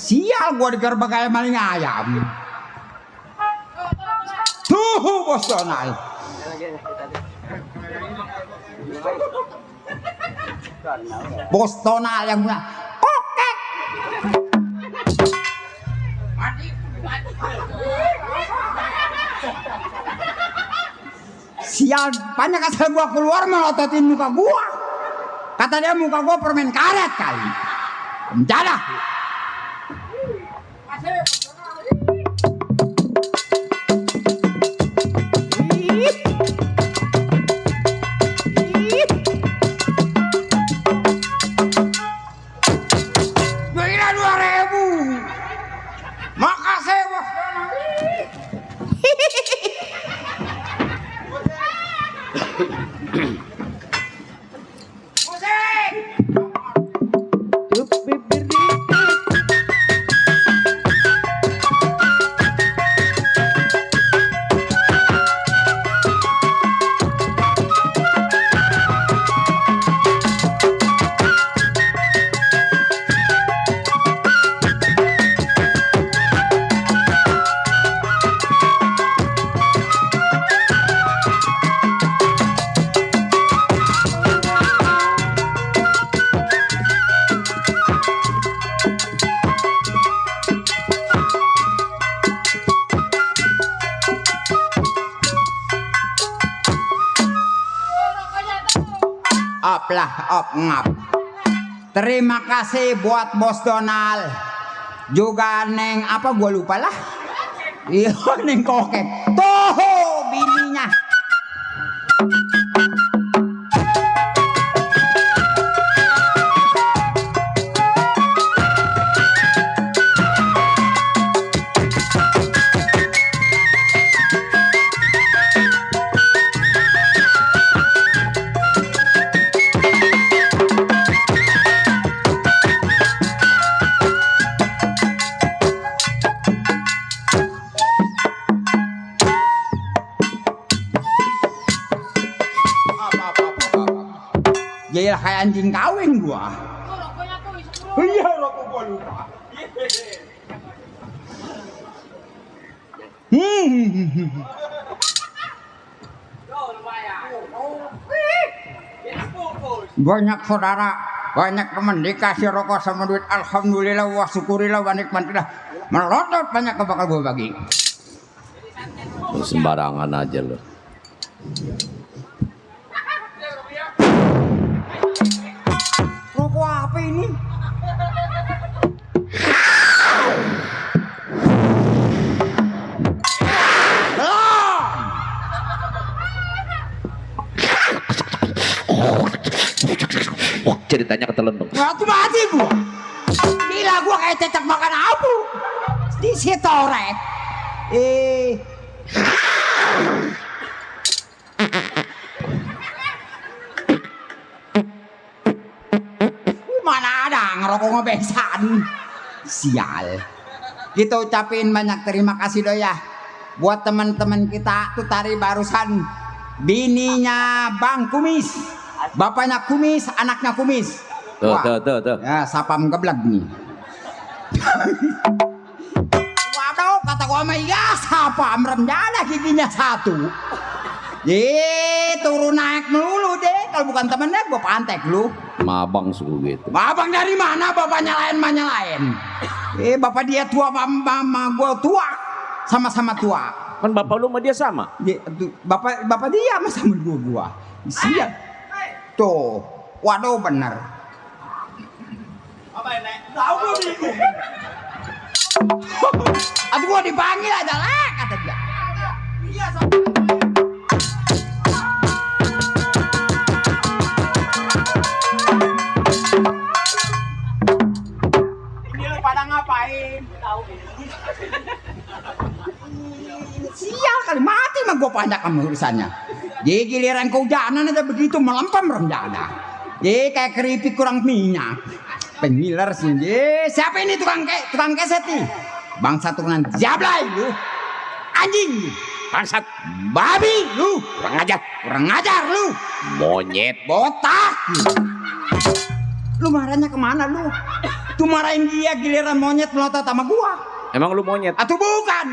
Sial gua digerbek kayak maling ayam. Tuh bos Donald. Bos Donald yang punya kokek. Sial, banyak asal gua keluar melototin muka gua. Kata dia muka gua permen karet kali. Menjalah. Kira 2.000. Makasih bos. ngap. Terima kasih buat Bos Donald. Juga Neng apa gua lupa lah. Iya Neng Kokek. Tuh bininya. Jadi kayak anjing kawin gua. Iya rokok gua lupa. Banyak saudara, banyak teman dikasih rokok sama duit. Alhamdulillah wa syukurillah wa nikmatillah. Melotot banyak bakal gua bagi. Sembarangan aja lo. Rokok apa ini? Wah, ceritanya ketelan dong. Aku mati gua. Gila gua kayak cecak makan abu. Di sitorek. Mana ada ngerokok ngebesan. Sial. Kita ucapin banyak terima kasih doya buat teman-teman kita tuh tadi barusan bininya Bang Kumis, bapaknya Kumis, anaknya Kumis. Tuh. Ya, sapam geblag nih. Waduh, kata gua mah iya sapam remjana giginya satu. Turun naik melulu deh. Kalau bukan temennya gua pantek lu. Mabang suku gitu. Abang dari mana? Bapaknya lain, mamanya lain. Bapak dia tua, mama gua tua. Sama-sama tua. Kan bapak lu sama dia sama. Bapak dia sama gua. Siap. Tuh. Waduh bener. Apa ini? Tahu gua bingung. Aduh gua dipanggil aja lah kata dia. Iya sama. Ngapain? Tahu sial kali mati mah gue panjang sama urusannya. Jadi giliran kehujanan aja begitu melempem remjana. Jadi kayak keripik kurang minyak. Pengiler sih. Siapa ini tukang keset nih? Bangsa turunan jablay lu. Anjing lu. Bangsat babi lu. Kurang ajar lu. Monyet botak. Lu marahnya kemana lu? Tuh marahin dia giliran monyet melotot sama gua. Emang lu monyet? Atau bukan?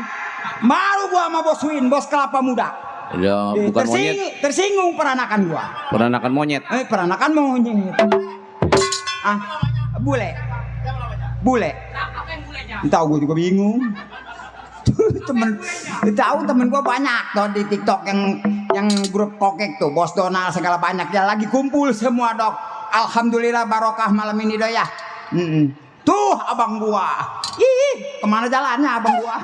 Baru gua sama Bos Win, bos kelapa muda. Ya, bukan monyet. Tersinggung peranakan gua. Peranakan monyet. Peranakan monyet. Ah, bule. Tahu gua juga bingung. temen gua banyak tuh di TikTok yang grup kokek tuh, Bos Donald segala banyak ya lagi kumpul semua dok. Alhamdulillah barokah malam ini doy ya. Tuh abang gua. Ih, kemana jalannya abang gua?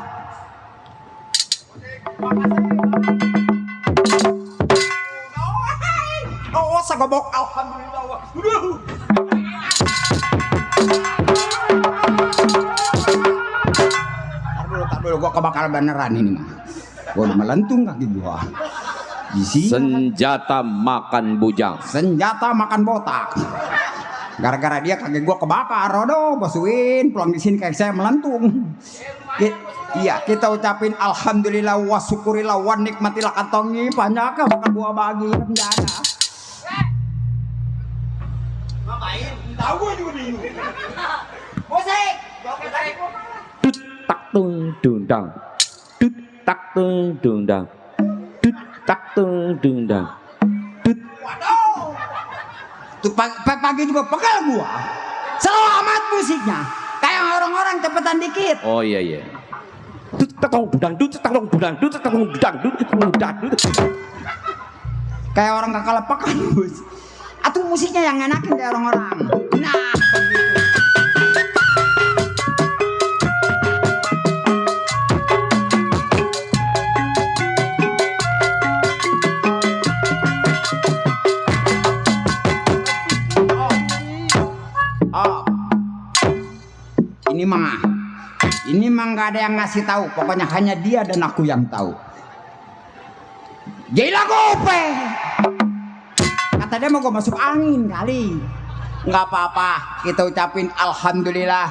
Oh, sagobok alhamdulillah. Tar dulu gua kebakar beneran ini mah. Gua udah melentung kaki gua. Senjata makan bujang. Senjata makan botak. Gara-gara dia kaki gua kebakar, aduh Bos Win, pulang di sini kayak saya melentung. Iya, kita ucapin alhamdulillah wa syukurillah wa nikmatillah kantongi banyak bakal gua bagi penjara. Ngapain? Tahu gua juga bingung. Musik. Tut tak tung dundang. Tut tak tung dundang. Tut tak tung dundang. Waduh. Tuh pagi juga pegal gua. Selamat musiknya. Kayak orang-orang cepetan dikit. Oh iya. Dut tetong dudang, dut tetong dudang, dut tetong dudang, dut tetong dudang, dut. Kayak orang kakak lepakan, Bos. Atau musiknya yang enakin kayak orang-orang. Nah, begitu. Oh, ini mah nggak ada yang ngasih tahu. Pokoknya hanya dia dan aku yang tahu. Gila gope. Kata dia mau gue masuk angin kali. Nggak apa-apa. Kita ucapin alhamdulillah,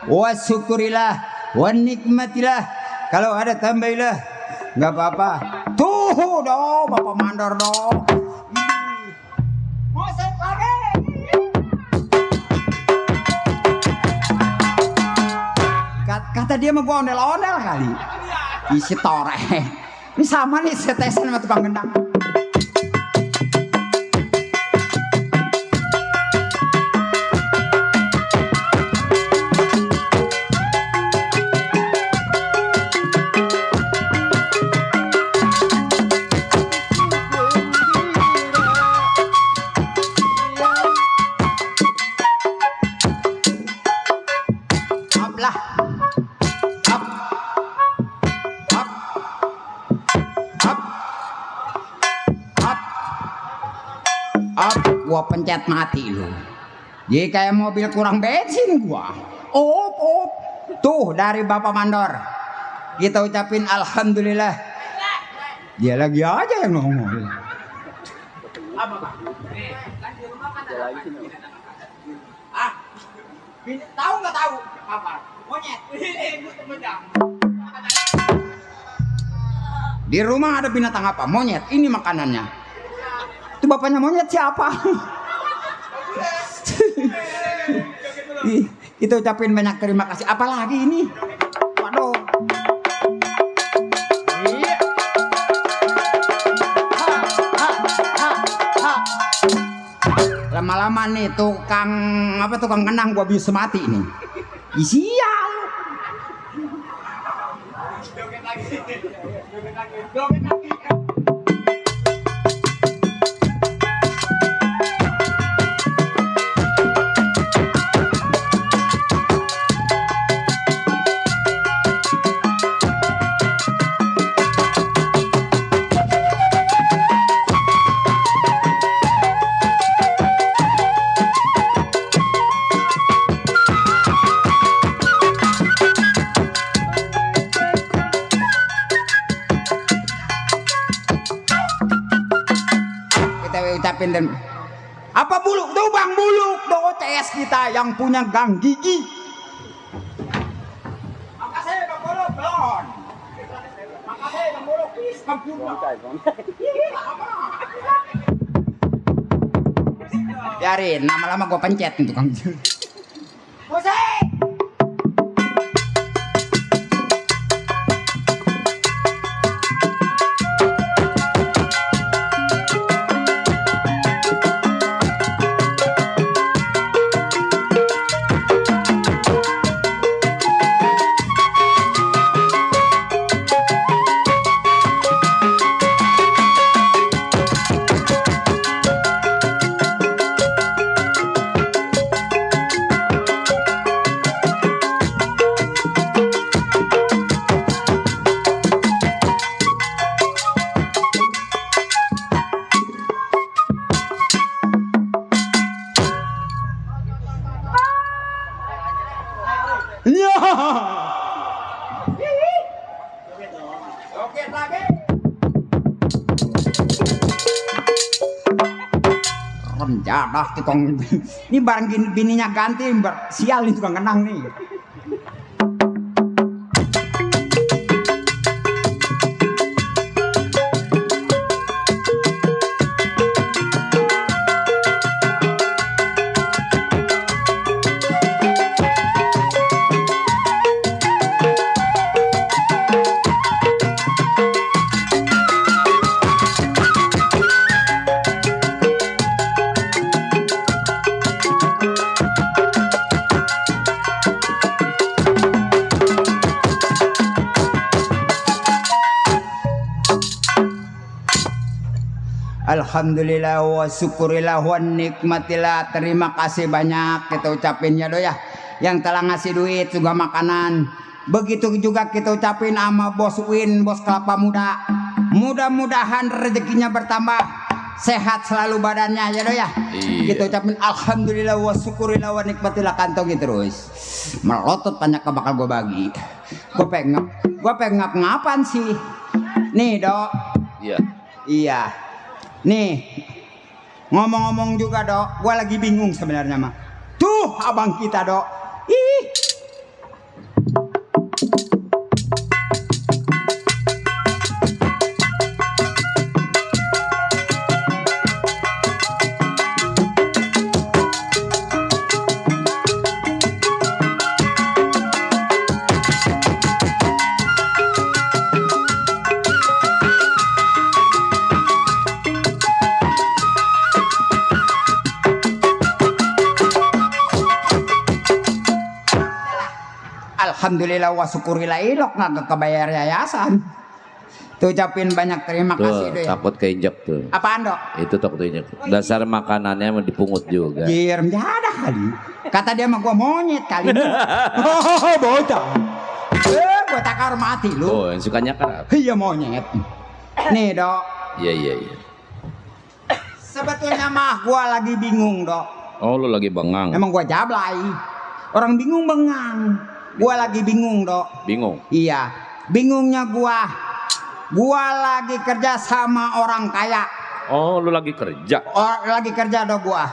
wa syukurillah, wa nikmatillah. Kalau ada tambahilah. Nggak apa-apa. Tuh dong, Bapak Mandor dong. Musik lagi. Kata dia mau gua ondel-ondel kali. Isi tore. Ini sama nih setesan sama tukang gendang. Gua pencet mati lu. Jadi kayak mobil kurang bensin gua. Op. Tuh dari Bapak Mandor. Kita ucapin alhamdulillah. Dia lagi aja yang ngomong. Apa, Pak? Tahu nggak tahu? Apa? Monyet. Di rumah ada binatang apa? Monyet. Ini makanannya. Itu bapaknya monyet siapa? Kita ucapin banyak terima kasih. Apalagi ini? Waduh. Lama-lama nih tukang kenang gua bisa mati nih. Sial. Joget lagi. Dan apa buluk tuh Bang Buluk tuh CS kita yang punya gang gigi. Makasih Bang Buluk belon. Makasih Bang Buluk biarin lama-lama gua pencet nih tukang. Musik. Joget lagi. Renjadah tukang. Ini barang bininya ganti, sial nih tukang kenang nih. Alhamdulillah wa syukurillah wa nikmatillah. Terima kasih banyak kita ucapin ya do ya, yang telah ngasih duit juga makanan. Begitu juga kita ucapin sama Bos Win, Bos Kelapa Muda. Mudah-mudahan rezekinya bertambah, sehat selalu badannya ya do ya. Iya. Kita ucapin alhamdulillah wa syukurillah wa nikmatillah, kantongi terus. Melotot banyak bakal gue bagi. Gue pengen ngap-ngapan sih. Nih dok. Iya. Iya. Nih, ngomong-ngomong juga dok, gue lagi bingung sebenarnya mah. Tuh abang kita dok, ih. Alhamdulillah wa syukurillah ilok nggak kebayar yayasan. Tuh ucapin banyak terima kasih Tuh, do ya. takut keinjek tuh. Apaan dok? Itu takut keinjek. Dasar makanannya mau dipungut juga. Jirem ada kali. Kata dia mah gua monyet kali. Oh bocah. Gua tak hormati lu. Oh, yang sukanya kan. Iya monyet. Nih dok. Iya iya iya. Sebetulnya mah gua lagi bingung dok. Oh, lu lagi bengang. Emang gua jablay. Orang bingung bengang. Gua lagi bingung dok. Bingung. Iya. Bingungnya gua lagi kerja sama orang kaya. Oh, lu lagi kerja. Lagi kerja dok gua.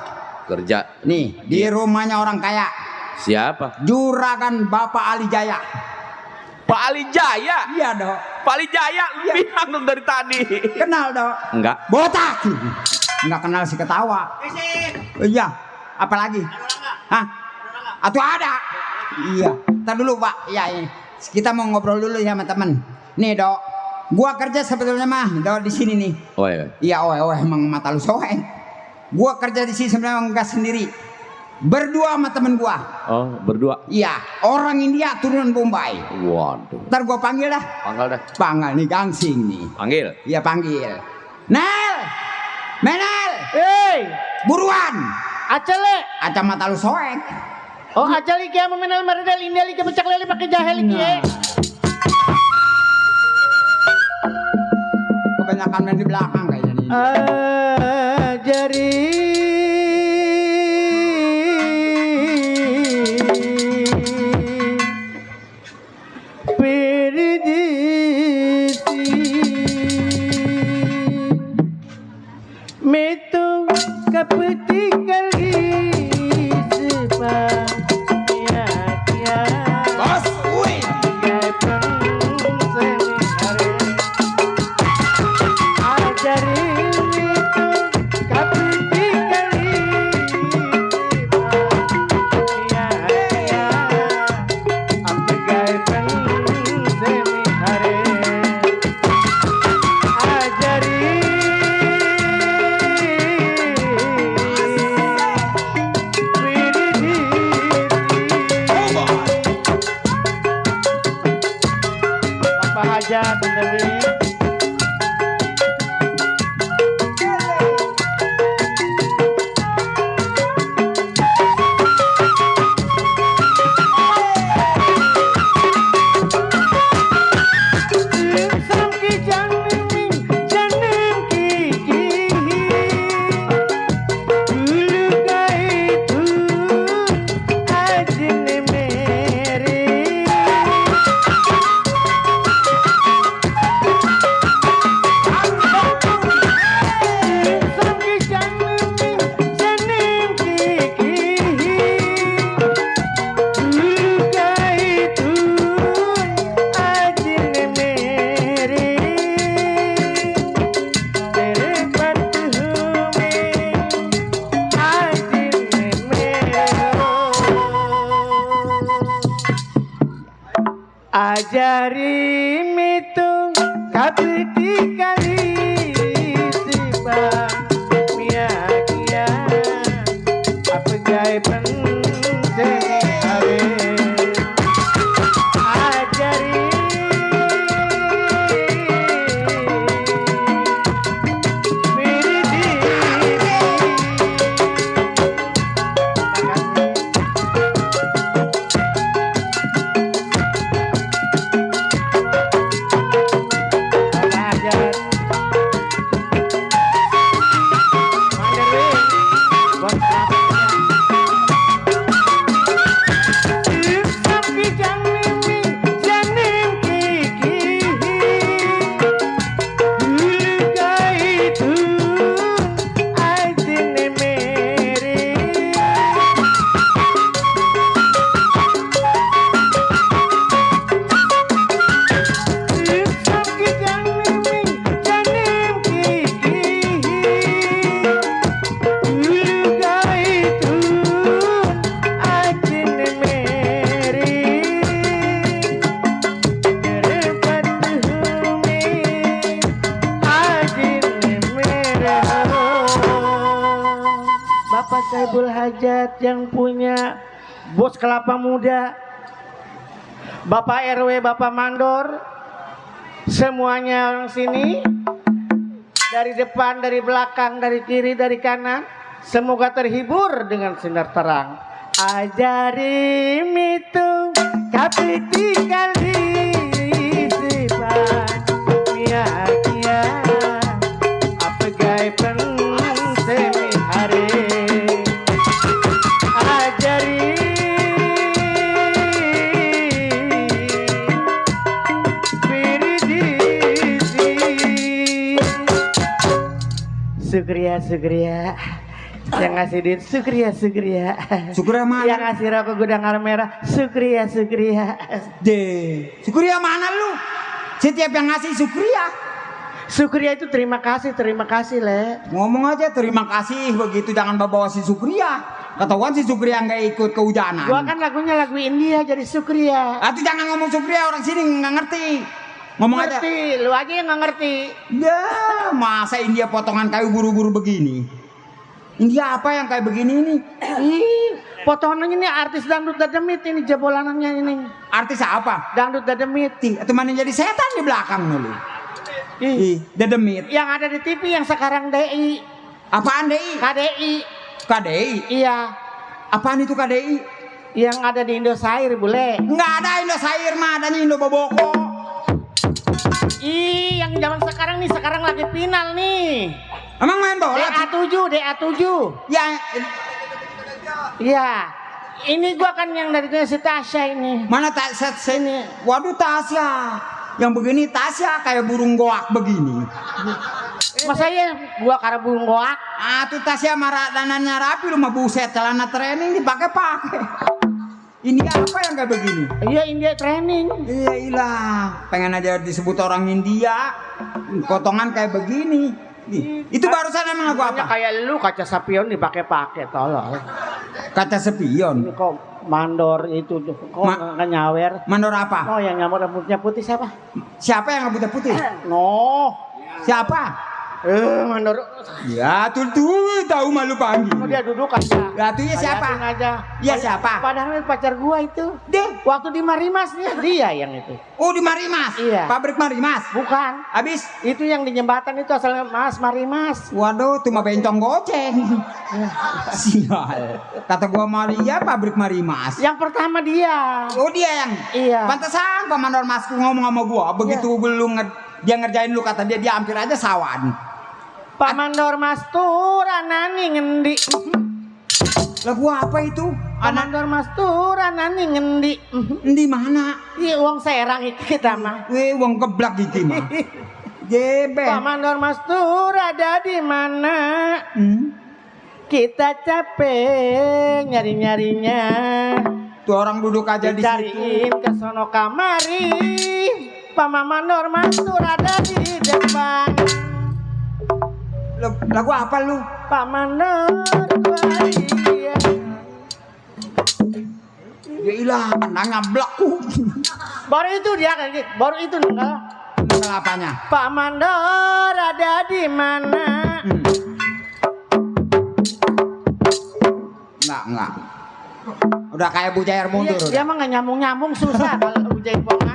Kerja. Nih di rumahnya orang kaya. Siapa? Juragan Bapak Ali Jaya. Pak Ali Jaya. Iya dok. Pak Ali Jaya, lu Iya. bilang dong dari tadi. Kenal dok. Enggak. Botak. Enggak kenal si ketawa. Iya. Apalagi? Hah? Atau ada? Iya. Ntar dulu pak. Iya ini. Kita mau ngobrol dulu ya sama temen. Nih dok. Gua kerja sebetulnya mah dok di sini nih. Oh iya. Iya emang mata lu soek. Gua kerja di sini sebenarnya enggak sendiri. Berdua sama temen gua. Oh, berdua. Iya. Orang India turunan Bombay. Waduh. Ntar gua panggil dah. Panggil dah. Panggil nih gangsing nih. Panggil. Iya panggil. Nel. Menel. Hei, Buruan. acale. Kacamata lu soek. Oh, acale kaya memenal meredal indali ke becak lele pakai jahel Nah. ki. Kebanyakan main di belakang kayaknya nih. Ajari Piridisi Metung kapetikal ispa Ya kia Bos, wih. Aja bener. Ajari mitung kapiti kali tiba mia kia apa gay penting are ajari miridi Buat yang punya bos kelapa muda, Bapak RW, Bapak Mandor, semuanya orang sini, dari depan, dari belakang, dari kiri, dari kanan, semoga terhibur dengan sinar terang. Ajari itu tapi tinggal di depan Mia kia apa gay semi hari ajari Sugria yang ngasih duit Sugria Sukria mana? yang ngasih rokok gudang merah Sugria Sukria mana lu? Setiap yang ngasih Sukria itu terima kasih Le. ngomong aja terima kasih begitu, jangan bawa si Sukria. Ketahuan si Sukria nggak ikut kehujanan. Gua kan lagunya lagu India jadi Sukria. Atau jangan ngomong Sukria, orang sini nggak ngerti. Ngomong Ngerti, lu aja yang nggak ngerti. Ya, masa India potongan kayu buru-buru begini? India apa yang kayak begini ini? Ih, potongannya ini artis dangdut dademit ini jebolanannya ini. Artis apa? Dangdut dademit. Itu mana jadi setan di belakang dulu. Ih, Dedemit. yang ada di TV yang sekarang DI. Apaan DI? KDI. KDI. Iya, Apaan itu KDI? yang ada di Indosiar bule. Nggak ada Indosiar mah, adanya Indoboboko. Ih, yang zaman sekarang nih, sekarang lagi final nih. Emang main bola? DA7. Ya, Iya. Ini gua kan yang dari si Tasya ini. mana Tasya sini? Waduh Tasya. Yang begini Tasya kayak burung goak begini. Masa ya gua karena burung goak? Ah tuh Tasya marah danannya rapi lu mah buset, celana training dipakai-pakai. Ini apa yang kayak begini? Iya, India training. Iya ilah, pengen aja disebut orang India, potongan kayak begini. Itu barusan emang lagu apa? Kayak lu kaca sapion dipakai-pakai tolong. Kata sepion. Ini kok mandor itu tuh, kok nggak nyawer? Mandor apa? Oh, yang nyamuk rambutnya putih siapa? Siapa yang rambutnya putih? No. Siapa? Mandor. Ya tuh tahu malu panggil. Oh, dia duduk aja. Ya tuh ya siapa? Liatin aja. Ya siapa? Padahal pacar gua itu. Deh, Waktu di Marimas dia yang itu. oh di Marimas. Iya. Pabrik Marimas. Bukan. Habis. Itu yang di jembatan itu asalnya Mas Marimas. Waduh, tuh mah bencong goceng. Sial. Kata gua Maria pabrik Marimas. Yang pertama dia. Oh dia yang. Iya. Pantesan Pak Mandor Masku ngomong sama gua begitu belum dia ngerjain lu, kata dia hampir aja sawan. Pak Mandor Mastura nani ngendi. Lagu apa itu? Pak Mandor Mastura nani ngendi. Di mana? Iya, uang serang itu kita mah. Wong keblak iki mah. Jebe. Pak Mandor Mastura ada di mana? Kita capek nyari-nyarinya. Tuh orang duduk aja di situ. Dicariin ke sono kamari. Pak Mandor Mastura ada di depan. Lagu apa lu? Pak Mandor iya. Ya ilah, pandangnya blakku. Baru itu dia kan, baru itu enggak. Apanya? Pak Mandor ada di mana? Enggak. Udah kayak bujair mundur. Dia mah nggak nyambung susah kalau jaipongan.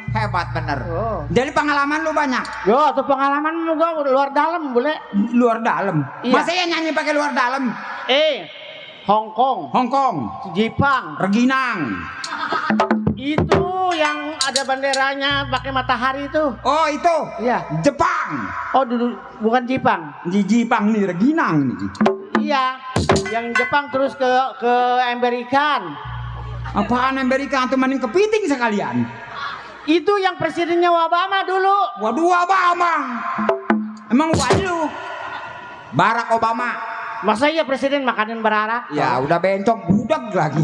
Hebat bener. Oh. Jadi pengalaman lu banyak. Yo, tuh pengalaman gua luar dalam boleh. Luar dalam. Iya. Masa ya nyanyi pakai luar dalam? Hong Kong, Jepang, Reginang. itu yang ada banderanya pakai matahari itu. Oh itu. Iya. Jepang. Oh dulu bukan Jepang. Di Jepang nih Reginang nih. Iya. Yang Jepang terus ke ember ikan. Apaan Amerika? Antum maning kepiting sekalian. Itu yang presidennya Obama dulu. Waduh Obama. Emang waduh. Barack Obama. Masa iya presiden makanin berarak? Ya udah bencong budak lagi.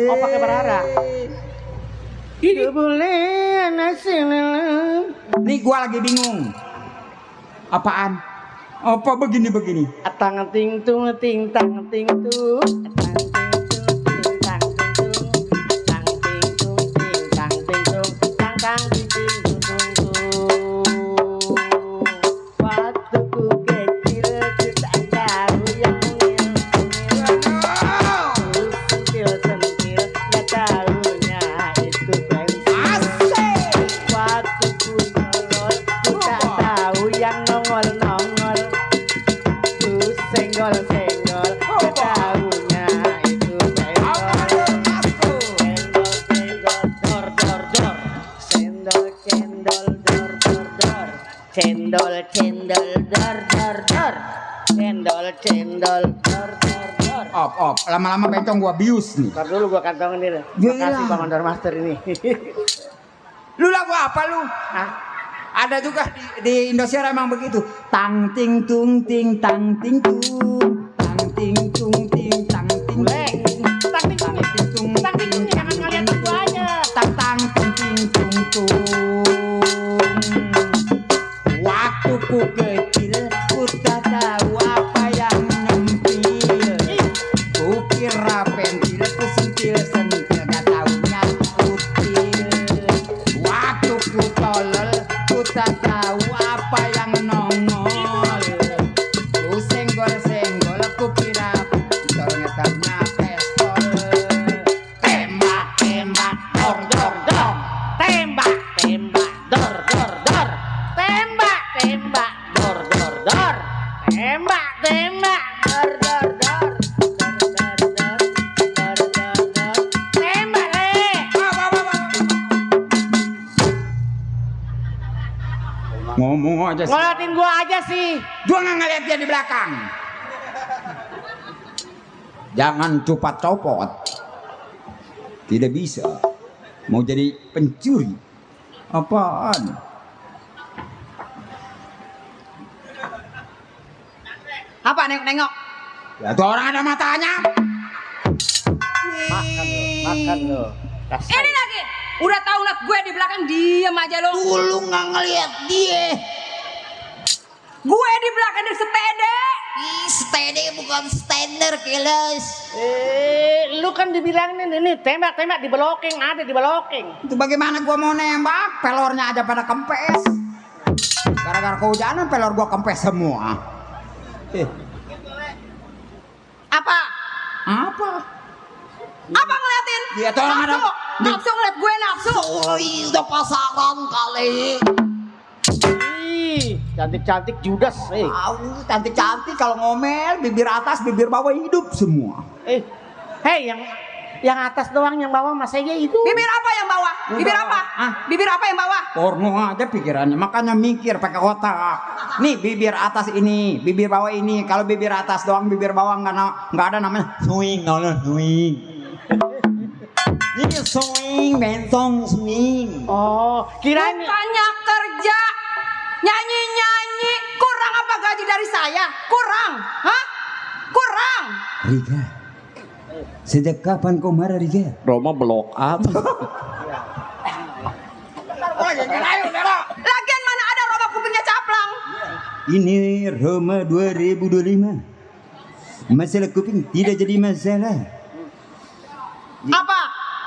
Oh pakai berarak. Ini boleh nasional. Nih gua lagi bingung. Apaan? Apa begini? Atang ting tung ting tang ting tung. Cendol cendol dor dor dor. Cendol cendol dor dor dor. Op, lama-lama bencong gua bius nih. Ntar dulu gua kantongin dia. Gila. Makasih Bang Mandor Master ini. Lu lagu apa lu? Hah? Ada juga di Indosiar emang begitu. Tang ting tung ting tang ting tung. Tang ting tung ting tang ting Bule. tung. Tang ting tung. Tang ting tung jangan ngeliat itu aja. Tang tang tung ting tung tung. Waktu ku kecil ku tak tahu apa yang nempil. Ku kira pentil ku sentil gak taunya kutil. Waktu ku tolol ku tak tahu apa yang nongol. Ku senggol ku kira ternyata pistol. Tembak dor dor dor. Tembak dor dor dor. Tembak dor dor dor. Tembak dor dor dor. Tembak le. Ngomong aja sih. Ngeliatin gua aja sih. Gua nggak ngeliat dia di belakang. Jangan cepat copot. Tidak bisa. Mau jadi pencuri. Apaan? Apa nengok-nengok? Ya tuh orang ada matanya. Makan lo. Ini lagi. Udah tahu liat gue di belakang diem aja lo. Lu nggak ngeliat dia. Gue di belakang di sepeda. Steady bukan standar keles. Lu kan dibilangin ini tembak di blocking, ada di blocking. Itu bagaimana gua mau nembak? Pelornya aja pada kempes. Gara-gara kehujanan pelor gua kempes semua. Apa? Apa? Apa ngeliatin? Dia tuh orang ada. Nafsu ngeliat gue nafsu. Udah pasaran kali. Ih, cantik-cantik Judas. Cantik-cantik kalau ngomel, bibir atas, bibir bawah hidup semua. Hei yang atas doang, yang bawah mas aja itu. Bibir apa yang bawah? Bibir Udah. apa? Ah. Bibir apa yang bawah? Porno aja pikirannya, makanya mikir pakai otak. Nih bibir atas ini, bibir bawah ini. Kalau bibir atas doang, bibir bawah nggak ada namanya swing, swing. Ini swing, bentong swing. Oh, kirain Bukannya kerja nyanyi-nyanyi. Kurang apa gaji dari saya? Kurang? Hah? Kurang? Riga, sejak kapan kau marah Riga? Roma blok up. Lagian mana ada Roma kupingnya caplang? Ini Roma 2025. Masalah kuping tidak jadi masalah. Apa?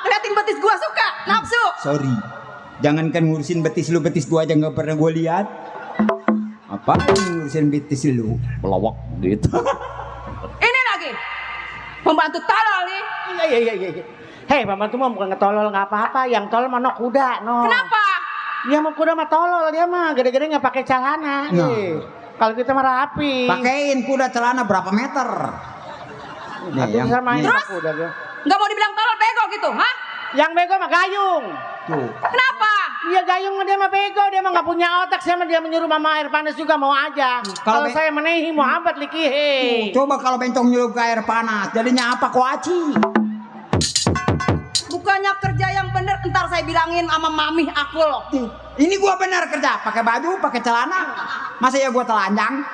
Ngeliatin betis gua suka? Nafsu? Sorry, jangankan ngurusin betis lu, betis gua aja nggak pernah gua lihat. Apa ngurusin betis lu? Pelawak gitu. Ini lagi pembantu tolol nih. Iya. Hei, pembantu mah bukan ngetolol nggak apa-apa, yang tolol mah kuda, no. Kenapa? Dia mah kuda mah tolol, dia mah gede-gede nggak pakai celana. Nah. Kalau kita mah rapi. Pakein kuda celana berapa meter? Nih, Aduh, sama Terus? kuda dia. Nggak mau dibilang tolol bego gitu, hah? Yang bego mah gayung. tuh. Kenapa? Iya gayung mah dia mah bego, dia mah nggak punya otak, sama dia menyuruh mama air panas juga mau aja. Kalau saya menehi Muhammad likihe. Coba kalau bencong nyuruh ke air panas, jadinya apa kuaci? Bukannya kerja yang bener, ntar saya bilangin sama mami aku loh. Ini gua benar kerja, pakai baju, pakai celana. Masa ya gua telanjang?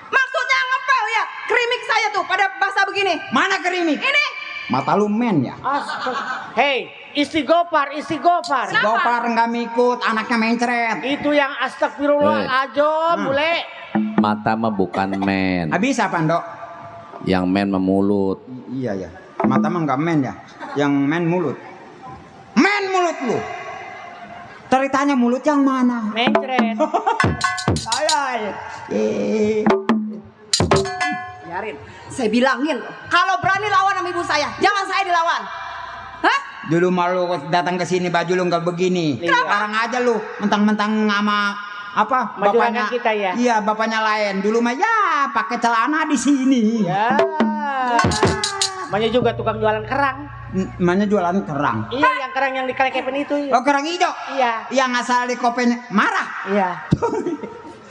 Maksudnya ngepel lihat, kerimik saya tuh pada basah begini. Mana kerimik? Ini Mata lu men ya? Hei, istighfar. Kenapa? Gopar nggak mikut, anaknya mencret. Itu yang astagfirullahaladzim, bule. Mata mah bukan men. Habis apa, Ndok? Yang men memulut. Iya ya. Mata mah nggak men ya. Yang men mulut. Men mulut lu. Ceritanya mulut yang mana? Mencret. Saya. biarin. Saya bilangin loh, kalau berani lawan sama ibu saya, jangan saya dilawan. Hah? Dulu malu datang ke sini baju lu nggak begini. Sekarang aja lu mentang-mentang sama apa Majukan kita ya? Iya, bapaknya lain. Dulu mah ya pakai celana di sini. Ya. Makanya juga tukang jualan kerang. Namanya jualan kerang. Iya, yang kerang yang dikelekepin itu. Oh, kerang hijau. Iya. Yang asal di kopen marah. Iya.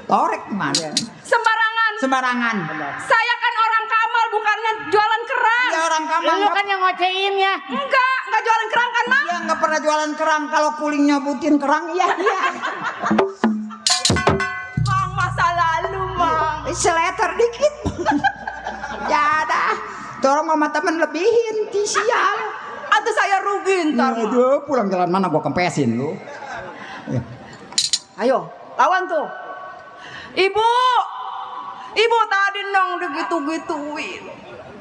Torek gimana? Sembarangan. Sembarangan. Saya kan orang Kamal bukannya jualan kerang. Ya orang Kamal. Lu kan yang ngocein ya. Enggak jualan kerang kan, Mang? Dia nggak pernah jualan kerang. Kalau kulingnya butin kerang, iya. Mang, masa lalu, Mang. Seleter dikit. Ya dah. Dorong sama temen lebihin, sial. Atau saya rugi ntar, Mang. Aduh, pulang jalan mana gua kempesin lu. Ayo, lawan tuh. Ibu tadi nong digitu-gituin.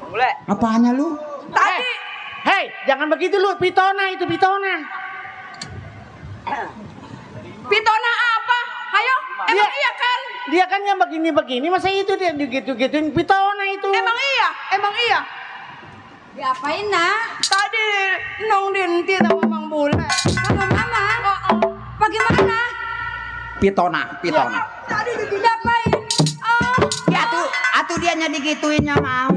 Boleh. Apanya lu? Tadi. Hei, jangan begitu lu, pitona itu pitona. Pitona apa? Ayo, emang iya kan? Dia kan yang begini-begini, masa itu dia gitu-gituin pitona itu. Emang iya. Diapain nak? Tadi nong dinti sama Mang Bule. Sama mama? Bagaimana? Pitona. Tadi digitu. Diapain? Oh, Ya atuh dia digituinnya mau.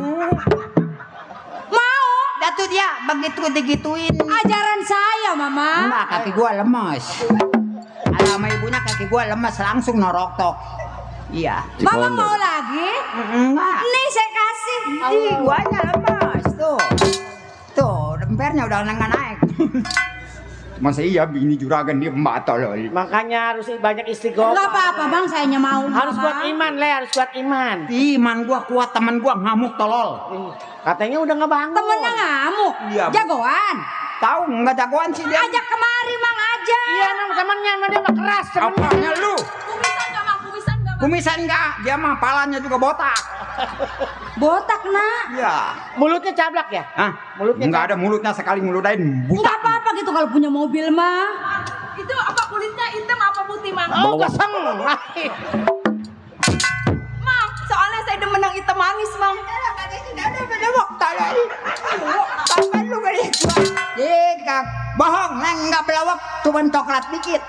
Datu dia begitu digituin. ajaran saya mama. Enggak, kaki gua lemes. Sama ibunya kaki gua lemes langsung noroktok. Iya. Mama mau lagi? Enggak. Nih saya kasih. Ih, guanya lemes tuh. Tuh, lempernya udah nggak naik. Masa iya bini juragan dia mbak tolol. Makanya harus banyak istighfar. Enggak apa-apa bang, sayanya mau. Harus Mama. kuat iman, Le, harus kuat iman. Iman gua kuat, teman gua ngamuk tolol. Katanya udah ngebangun. Temennya ngamuk. Iya, Bu. Jagoan. Tahu nggak jagoan sih dia? Ajak kemari mang aja. Iya, nang temennya emang dia mah keras temennya. Apanya lu? Kumisan nggak, Mang? Kumisan nggak, Mang? Kumisan enggak? Dia mah palanya juga botak. Botak nak. Iya. Mulutnya cablak ya? Hah? Mulutnya Enggak ada mulutnya sekali nguludain buta. Enggak apa-apa gitu kalau punya mobil mah. Itu apa kulitnya hitam apa putih, Mang? Oh, keseng. Mang, soalnya saya demen yang hitam manis, Mang. Kapan lu kali gua? Kak, bohong, neng enggak belawak, cuman coklat dikit.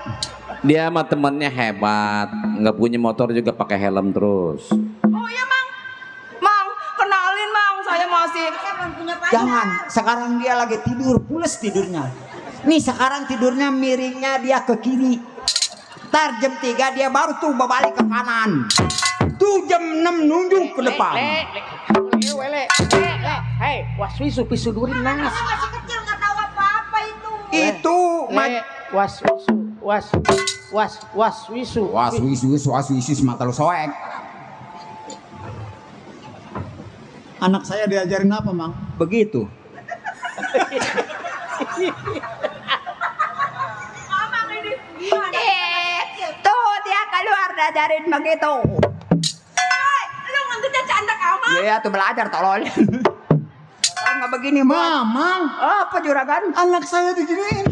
Dia sama temennya hebat, nggak punya motor juga pakai helm terus. Oh iya, Mang. Mang, kenalin, Mang. Saya masih Jangan, sekarang dia lagi tidur, pules tidurnya. Nih sekarang tidurnya miringnya dia ke kiri. Ntar jam 3 dia baru tuh berbalik ke kanan. Tuh jam 6 nunjuk ke depan. Le. Hei, waswisu pisudurin nas. Masih kecil nggak tahu apa-apa itu. Itu Le, waswisu. waswisus mata lu soek. Anak saya diajarin apa, Mang? Begitu. Mang ini gimana? Tuh dia keluar dajarin begitu. Lu nganggutnya canda amat. Iya tuh belajar tolol. Kalau nggak begini mah. Mamang, Apa juragan? anak saya diginiin.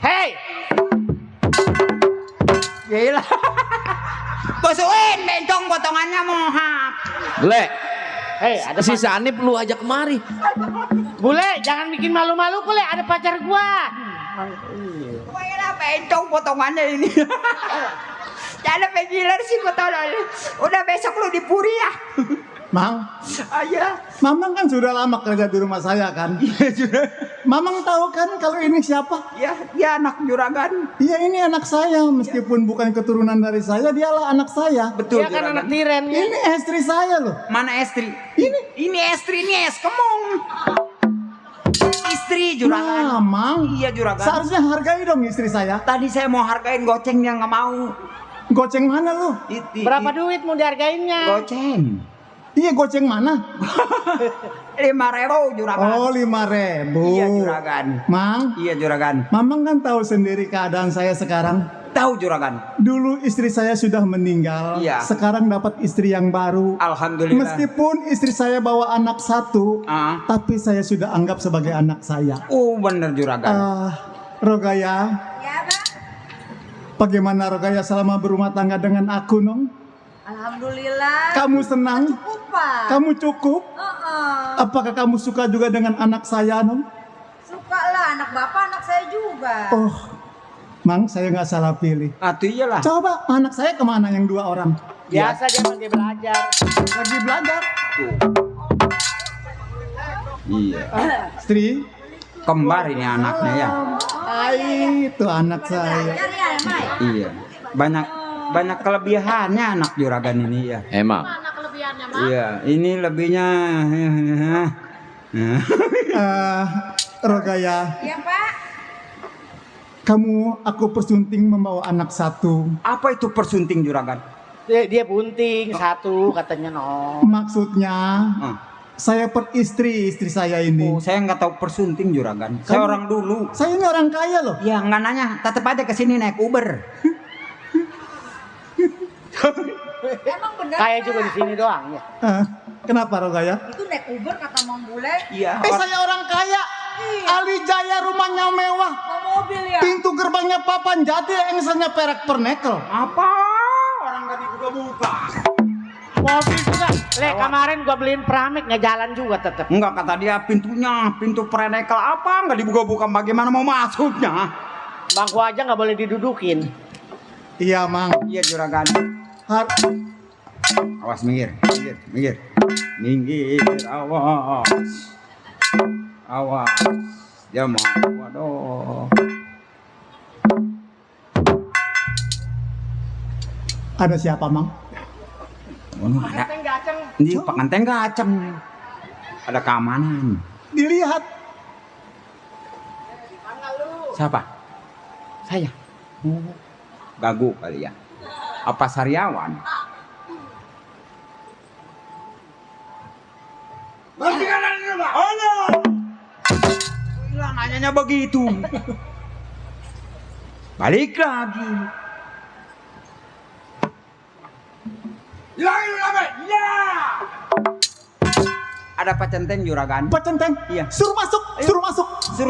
Hei, Gila. Bosuin bencong potongannya mohak. Le, hei, ada si Sanip lu ajak kemari. Bule, jangan bikin malu-malu Le, ada pacar gua. Gila bencong potongannya ini. Jangan pengiler sih gua tolol. Udah besok lu dipuri ya. Mang, Ayah. Mamang kan sudah lama kerja di rumah saya kan? Mamang tahu kan kalau ini siapa? Ya, dia anak juragan. Iya, ini anak saya. Meskipun bukan keturunan dari saya, dialah anak saya. Betul Dia kan juragan. anak tiren ya. Ini istri saya loh. Mana istri? Ini istri, ini es kemong. Istri juragan. Mamang, Iya juragan. seharusnya hargai dong istri saya. Tadi saya mau hargain goceng dia nggak mau. Goceng mana lu? Berapa duit mau dihargainnya? Goceng? Iya, goceng mana? 5.000 juragan. Oh, 5.000. Iya juragan. Mang, Iya juragan. Mamang kan tahu sendiri keadaan saya sekarang. Tahu juragan. Dulu istri saya sudah meninggal. Iya. Sekarang dapat istri yang baru. Alhamdulillah. Meskipun istri saya bawa anak satu, Ah. tapi saya sudah anggap sebagai anak saya. Bener juragan. Rogaya, Ya bang. bagaimana Rogaya selama berumah tangga dengan aku, Nong? Alhamdulillah. Kamu senang? Kupa. Kamu cukup? Apakah kamu suka juga dengan anak saya, Nong? Suka lah anak bapak, anak saya juga. Oh, Mang, saya nggak salah pilih. Atuh iyalah. Coba anak saya kemana yang 2 orang? Biasa dia lagi belajar. Lagi belajar. Iya. Istri, Kembar ini anaknya ya. itu anak saya. Belajar ya, Mai. Iya. banyak kelebihannya anak juragan ini ya. Emang. Iya, ini lebihnya. Rogaya, Iya Pak. kamu aku persunting membawa anak satu. Apa itu persunting juragan? Dia bunting satu katanya no. Maksudnya Ah. saya peristri saya ini. Oh, saya nggak tahu persunting juragan. Saya orang dulu. Saya ini orang kaya loh. Ya nggak nanya, tetap aja kesini naik Uber. Emang bener Kayak Pak? juga di sini doang ya. Kenapa Rogaya? Itu naik Uber kata Mang Bule. Iya. Saya orang kaya. Ali Jaya rumahnya mewah. Mau mobil ya. Pintu gerbangnya papan jati, engselnya perak pernekel. Apa? Orang nggak dibuka-buka. Mobil juga. Kemarin gua beliin Pramek nggak jalan juga tetep. Enggak, kata dia pintu prenekel apa nggak dibuka-buka, bagaimana mau masuknya? Bangku aja nggak boleh didudukin. Iya, Mang. Iya juragan. Awas minggir. Minggir, awas. Dia mau, waduh. Ada siapa, Mang? Ada. Ini pengantin gaceng. Ada keamanan. Dilihat. Siapa? Saya. Gagu kali ya. Apa Sariawan? Gila, nanyanya begitu. Balik lagi. Ya. Ada Pak Centeng juragan. Pak Centeng. Iya. Suruh masuk. Suruh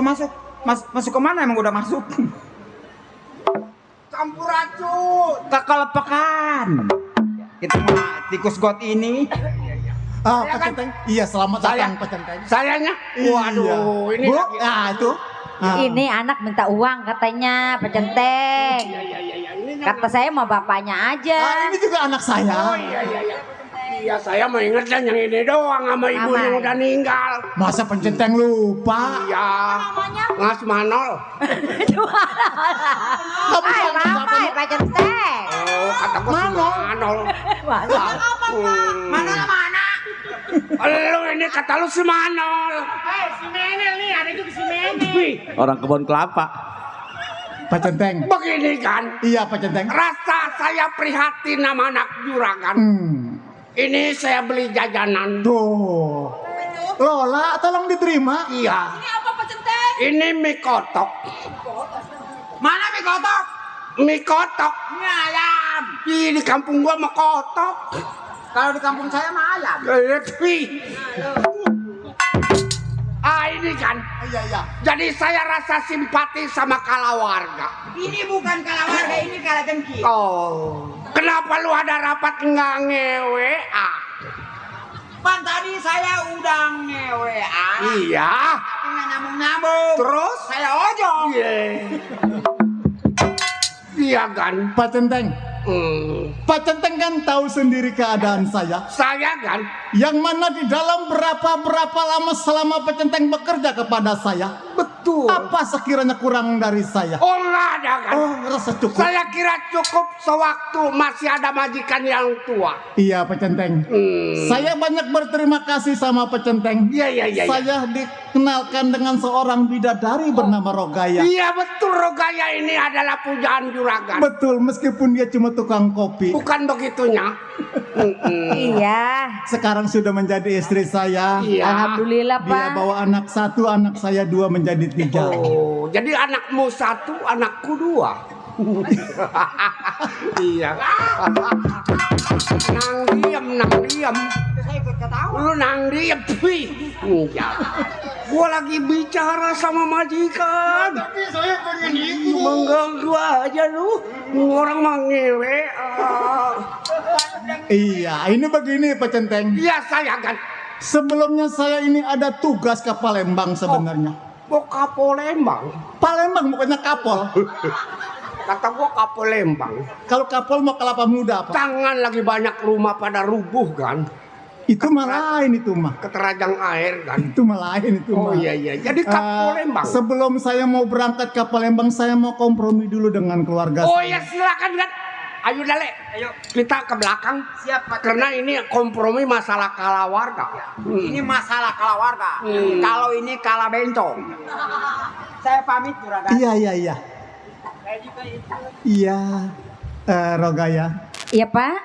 masuk. Masuk ke mana emang udah masuk? Campur racun. Kekelepekan. Kita mah tikus got ini. Pak Centeng. Iya, selamat datang Pak Centeng. Sayanya. Waduh, ini Bu, lagi. nah itu. Ini anak minta uang katanya Pak Centeng. Kata saya mau bapaknya aja. Ini juga anak saya. Iya, saya mau inget dan yang ini doang sama ibu Mama. yang udah meninggal. Masa Pak Centeng lupa? Iya, Mas Manol. Kamu Hai, siapa? mama, Pak Centeng. Oh, kataku si Manol. Mana? Lu ini kata lu si Manol. Si Menel nih, ada juga si Menel. Wih, Orang kebun kelapa. Pak Centeng. begini kan. Iya, Pak Centeng. Rasa saya prihatin sama anak juragan. Ini saya beli jajanan. Tuh. Lola, tolong diterima. Iya. Ini apa Pak Centeng? Ini mie kotok. Mana mie kotok? Mie kotok. Mie ayam. Ih, di kampung gua mah kotok. Kalau di kampung saya mah ayam. Ini kan. Iya. Jadi saya rasa simpati sama kalawarga. Ini bukan kalawarga, ini kalajengki. Oh. Kenapa lu ada rapat nggak ngewe? Pan tadi saya udah nge-WA. Iya. Tapi nggak nyambung-nyambung. Terus? Saya ojong. Iya kan. Pak Centeng. Pak Centeng kan tahu sendiri keadaan saya. Saya kan. Yang mana di dalam berapa lama selama Pak Centeng bekerja kepada saya. Betul. Apa sekiranya kurang dari saya? Oh, nggak ada kan. Oh, rasa cukup. Saya kira cukup sewaktu masih ada majikan yang tua. Iya, Pak Centeng. Saya banyak berterima kasih sama Pak Centeng. Iya. Saya dikenalkan dengan seorang bidadari bernama Rogaya. Iya betul, Rogaya ini adalah pujaan juragan. Betul, meskipun dia cuma tukang kopi. Bukan begitunya. Iya. Sekarang sudah menjadi istri saya. Iya. Alhamdulillah Dia Pak. bawa anak satu, anak saya dua menjadi tiga. Oh, jadi anakmu satu, anakku dua. Iya. Nang diam. Saya ikut ketawa. Lu nang diam. Iya. Gua lagi bicara sama majikan. Tapi saya pengen ikut. Mengganggu aja lu. Orang mangewe. Iya, ini begini Pak Centeng. Iya saya kan. Sebelumnya saya ini ada tugas ke Palembang sebenarnya. Gua Kapolembang. Palembang bukannya Kapol. Kata gua Kapolembang. Kalau Kapol mau kelapa muda Pak. Tangan lagi banyak rumah pada rubuh kan. Itu mah lain itu mah. Keterajang air kan. Itu mah lain itu Oh mah. iya. Jadi Kapolembang. Sebelum saya mau berangkat ke Palembang, saya mau kompromi dulu dengan keluarga Oh saya. iya silakan kan. ayo Dale. Ayo. Kita ke belakang. Siap, Pak. Karena ini kompromi masalah kalawarga. Ini masalah keluarga. Kalau ini kalah bencong. Saya pamit Juragan. Iya. Iya, Rogaya. Iya Pak.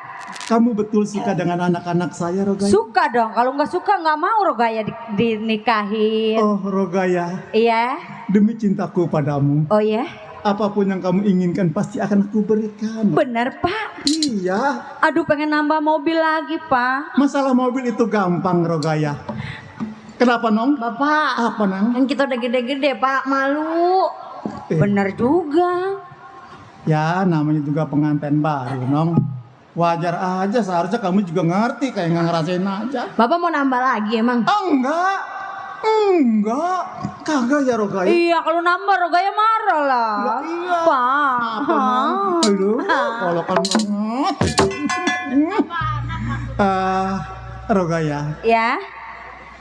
Kamu betul suka dengan anak-anak saya, Rogaya? Suka dong. Kalau nggak suka nggak mau Rogaya dinikahin. Oh, Rogaya, Iya. demi cintaku padamu, Oh ya. apapun yang kamu inginkan pasti akan aku berikan. Bener Pak. Iya, Aduh pengen nambah mobil lagi Pak. masalah mobil itu gampang, Rogaya. Kenapa, Nong? Bapak, Apa, Nong? kan kita udah gede-gede Pak, malu. Bener juga. Ya, namanya juga pengantin baru, Nong. Wajar aja, seharusnya kamu juga ngerti, kayak nggak ngerasain aja. Bapak mau nambah lagi emang? Enggak, kagak ya, Rogaya. Iya kalau nambah Rogaya marah lah. Lah, iya. Pak. Apa, Nong? Aduh, kalau kan banget. Rogaya, Ya.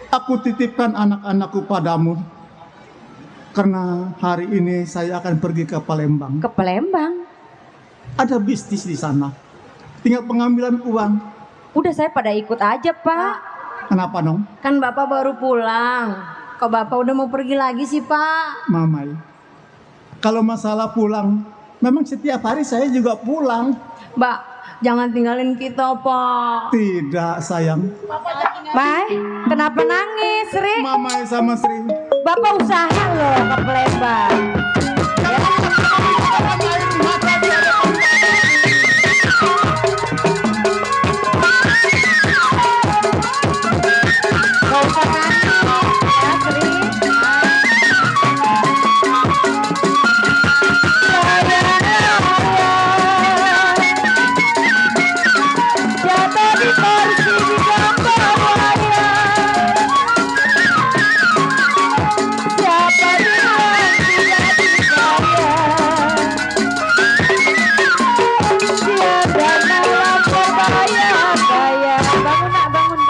aku titipkan anak-anakku padamu. Karena hari ini saya akan pergi ke Palembang. Ke Palembang. Ada bisnis di sana. Tinggal pengambilan uang. Udah saya pada ikut aja Pak. Kenapa, Nong? Kan Bapak baru pulang. Kok Bapak udah mau pergi lagi sih Pak? Mamai. Kalau masalah pulang, memang setiap hari saya juga pulang. Mbak, jangan tinggalin kita Pak. Tidak, sayang. Mai, kenapa nangis Sri? Mamai sama Sri. Bapak usaha loh ke Palembang. Gak usah nangis ya Sri. Jatuh di kursi di gambar wayang. Siapa bilang tidak disayang? Tiada malam berbayang-bayang. Bangun nak, bangun.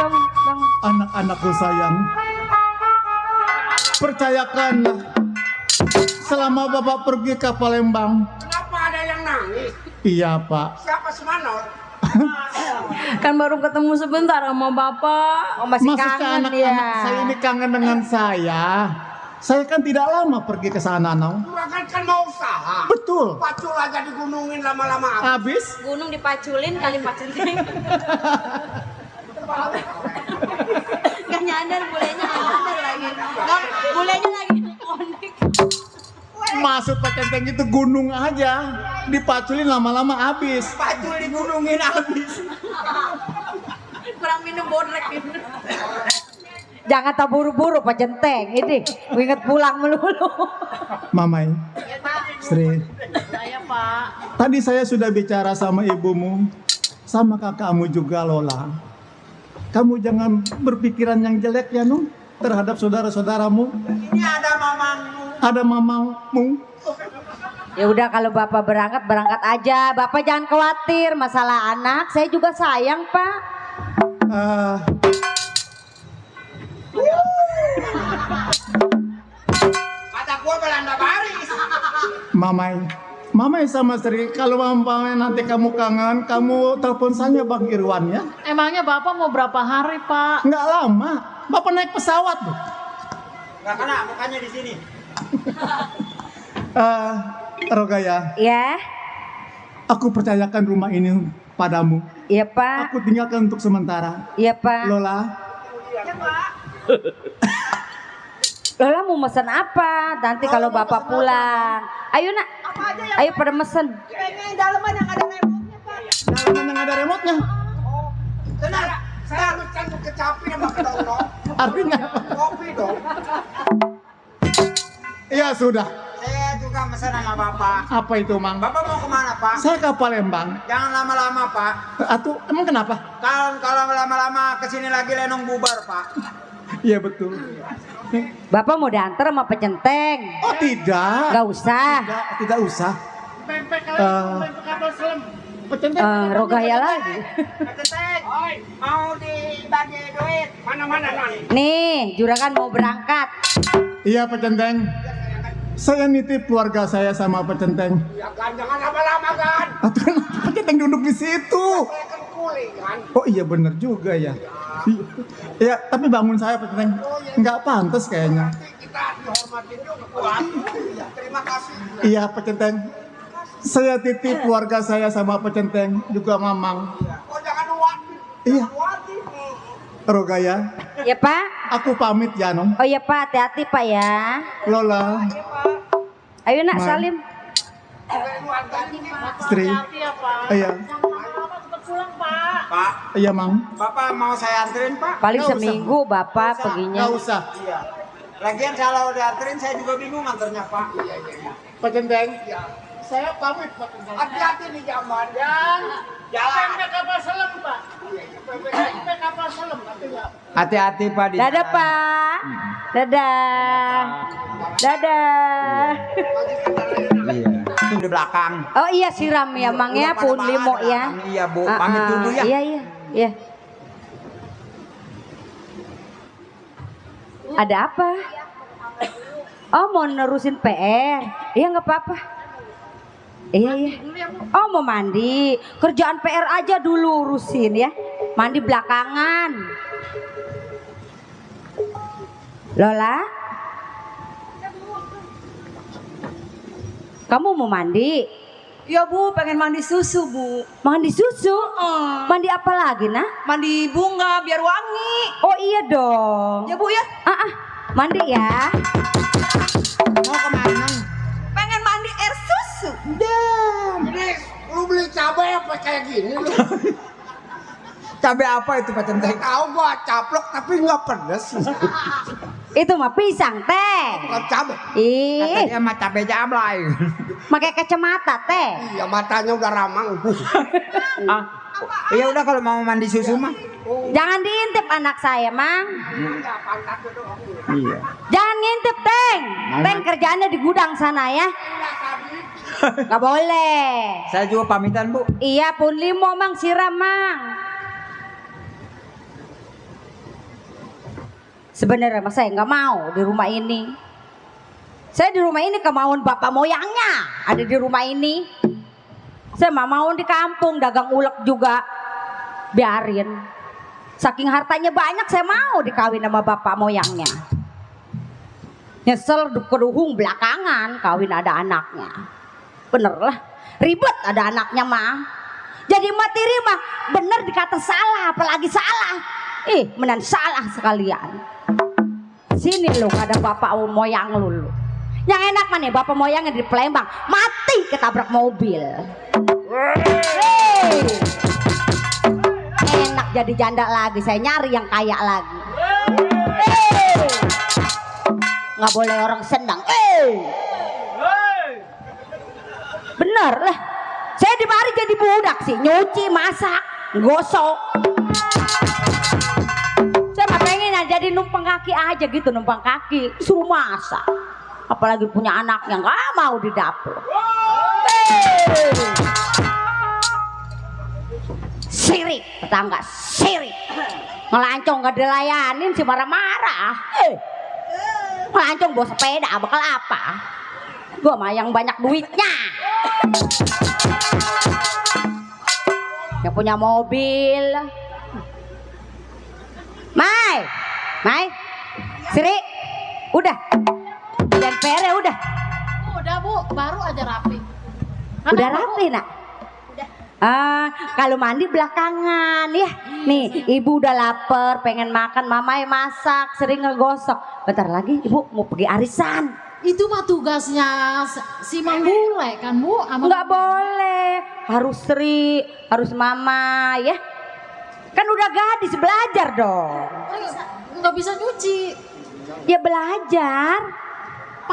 Anak-anakku sayang, percayakanlah, selama Bapak pergi ke Palembang. Kenapa ada yang nangis? Iya, Pak. Siapa Semanor? Kan baru ketemu sebentar sama Bapak. Oh, masih Maksudnya kangen anak-anak ya. saya ini kangen dengan saya. Saya kan tidak lama pergi ke sana, Nong. Juragan kan mau usaha. Betul. Pacul aja digunungin lama-lama. Habis Gunung dipaculin kali paculin. Gak nyadar bulenya lagi. Bulenya lagi konek. maksud Pak Centeng itu gunung aja, dipaculin lama-lama habis. Pacul digunungin habis. Kurang minum bodrek gitu. Jangan tak buru-buru Pak Centeng. Ini inget pulang melulu. Mamai, Sri, Saya Pak. tadi saya sudah bicara sama ibumu, sama kakakmu juga Lola. Kamu jangan berpikiran yang jelek ya, Nung, terhadap saudara-saudaramu. Ini ada mamangmu. Ada mamamu. Ya udah kalau Bapak berangkat aja. Bapak jangan khawatir masalah anak. Saya juga sayang, Pak. Kata gua Belanda Baris. Mamai sama Sri, kalau mampai nanti kamu kangen, kamu telepon saya Bang Irwan ya. Emangnya Bapak mau berapa hari Pak? Nggak lama, Bapak naik pesawat tuh. Nggak kena mukanya di sini. Rogaya, Ya, aku percayakan rumah ini padamu. iya Pak. Aku tinggalkan untuk sementara. Iya Pak. Lola, Lola mau mesen apa? Nanti kalau Bapak pulang. Ayo nak. Ayo pada mesen. Pengen dalaman yang ada remote-nya, Pak. dalaman yang ada remote-nya. Benar, saya harus cantik kecapi sama kedong. Artinya, Kopi dong. ya sudah. Saya juga pesan sama Bapak. Apa itu, Mang? Bapak mau kemana, Pak? Saya ke Palembang. Jangan lama-lama, Pak. Atuh, emang kenapa? Kalau lama-lama kesini lagi Lenong bubar, Pak. Iya betul. Bapak mau diantar sama Pak Centeng? Oh tidak. Gak usah. Tidak usah. Rogaya lagi. Teteh, mau dibagi duit. Mana-mana nanti. Nih, juragan mau berangkat. Iya Pak Centeng. Saya nitip keluarga saya sama Pak Centeng. Ya kan, jangan lama-lama kan. Atau kenapa Pak Centeng duduk di situ? Saya kan kuli kan. Oh iya bener juga ya. Ya tapi bangun saya Pak Centeng. Nggak pantas kayaknya. Kita dihormatin juga. Waduh, terima kasih. Iya Pak Centeng. Saya titip keluarga saya sama Pak Centeng juga Mamang. Oh jangan khawatir. Iya. Khawatir. Rogaya, Ya Pak. aku pamit ya Nong. Oh iya Pak, hati-hati Pak ya. Lola, Ayo nak Ma. Salim. Sri. Iya. Pak, Iya Mang. Bapak mau saya anterin Pak? Paling Nggak usah. seminggu Bapak Nggak perginya. usah. Iya. Lagian kalau dianterin saya juga bingung anternya Pak. Pak Centeng. Saya pamit Pak Centeng. Hati-hati di jalan. Jalan. Kapal selam Pak. Kapal selam. Hati-hati Pak di Dadah jalan. Pak. Dadah. Dadah. Iya. Itu di belakang. Oh iya siram ya Mang ya, Udah pada pun bahan limo di ya. belakang. Iya Bu, pamit dulu ya. Iya iya. Iya. Ada apa? Oh mau nerusin PR. Iya nggak apa-apa. Iya iya. Oh mau mandi. Kerjaan PR aja dulu urusin ya. Mandi belakangan. Lola? Kamu mau mandi? Ya Bu, pengen mandi susu Bu. Mandi susu? Mandi apa lagi nah? Mandi bunga biar wangi. Oh iya dong. Ya Bu ya. Mandi ya. Mau kemana? Pengen mandi air susu. Jadi lu beli cabai apa kayak gini? Lu Cabai apa itu Pak Centeng? tahu gua caplok tapi nggak pedes. Itu mah pisang teh. Bukan cabai. Kata Ih, dia mah cabai jablay. pakai kacamata teh. Iya matanya udah ramang. Iya udah kalau mau mandi susu mah. Jangan diintip anak saya, Mang. Iya. Jangan ngintip, Teng. Teng kerjaannya di gudang sana ya. Gak boleh. Saya juga pamitan Bu. Iya, pun limo, Mang, siram, Mang. Sebenarnya mas saya nggak mau di rumah ini. Saya di rumah ini kemauan bapak moyangnya ada di rumah ini. Saya mau di kampung dagang ulek juga. Biarin. Saking hartanya banyak saya mau dikawin sama bapak moyangnya. Nyesel keduhung belakangan kawin ada anaknya. Bener lah. Ribet ada anaknya mah. Jadi mati mah bener dikata salah apalagi salah. Menan salah sekalian. Sini lu ada bapak moyang lu. Yang enak mana bapak moyangnya di Palembang mati ketabrak mobil. Hey. Enak jadi janda lagi, saya nyari yang kaya lagi. Hey. Nggak boleh orang senang. Bener lah. Saya di mari jadi budak sih, nyuci, masak, gosok. Saya mah pengen jadi numpang kaki aja gitu, numpang kaki, suruh masak. Apalagi punya anak yang nggak mau di dapur. Sirik, tetangga sirik. Ngelancong gak dilayanin sih marah-marah. Ngelancong bawa sepeda, bakal apa? Gua mah yang banyak duitnya. Yang punya mobil. Mai, Sri, udah. Dan PR udah. Udah Bu, baru aja rapi. Udah rapi nak. Kalau mandi belakangan ya. Nih, ibu udah lapar, pengen makan, mamai masak, sering ngegosok. Bentar lagi ibu mau pergi arisan. Itu mah tugasnya si Mang Bule kan Bu. Nggak boleh, harus Sri, harus mama ya. Kan udah gadis, belajar dong. Nggak bisa nyuci. Ya belajar.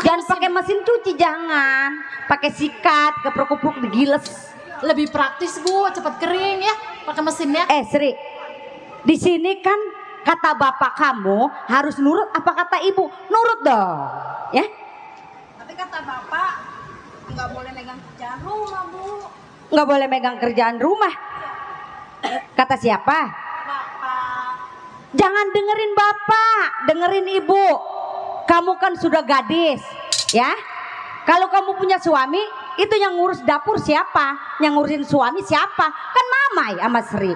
Jangan pakai mesin cuci, jangan. Pakai sikat, keprok-keprok digiles. Lebih praktis Bu, cepat kering ya. Pakai mesin ya. Sri, di sini kan kata bapak kamu harus nurut apa kata ibu? Nurut dong, ya. Tapi kata bapak nggak boleh megang kerjaan rumah Bu. Nggak boleh megang kerjaan rumah. Kata siapa? Bapak. Jangan dengerin bapak, dengerin ibu. Kamu kan sudah gadis, ya. Kalau kamu punya suami, itu yang ngurus dapur siapa? Yang ngurusin suami siapa? Kan Mamai sama Sri.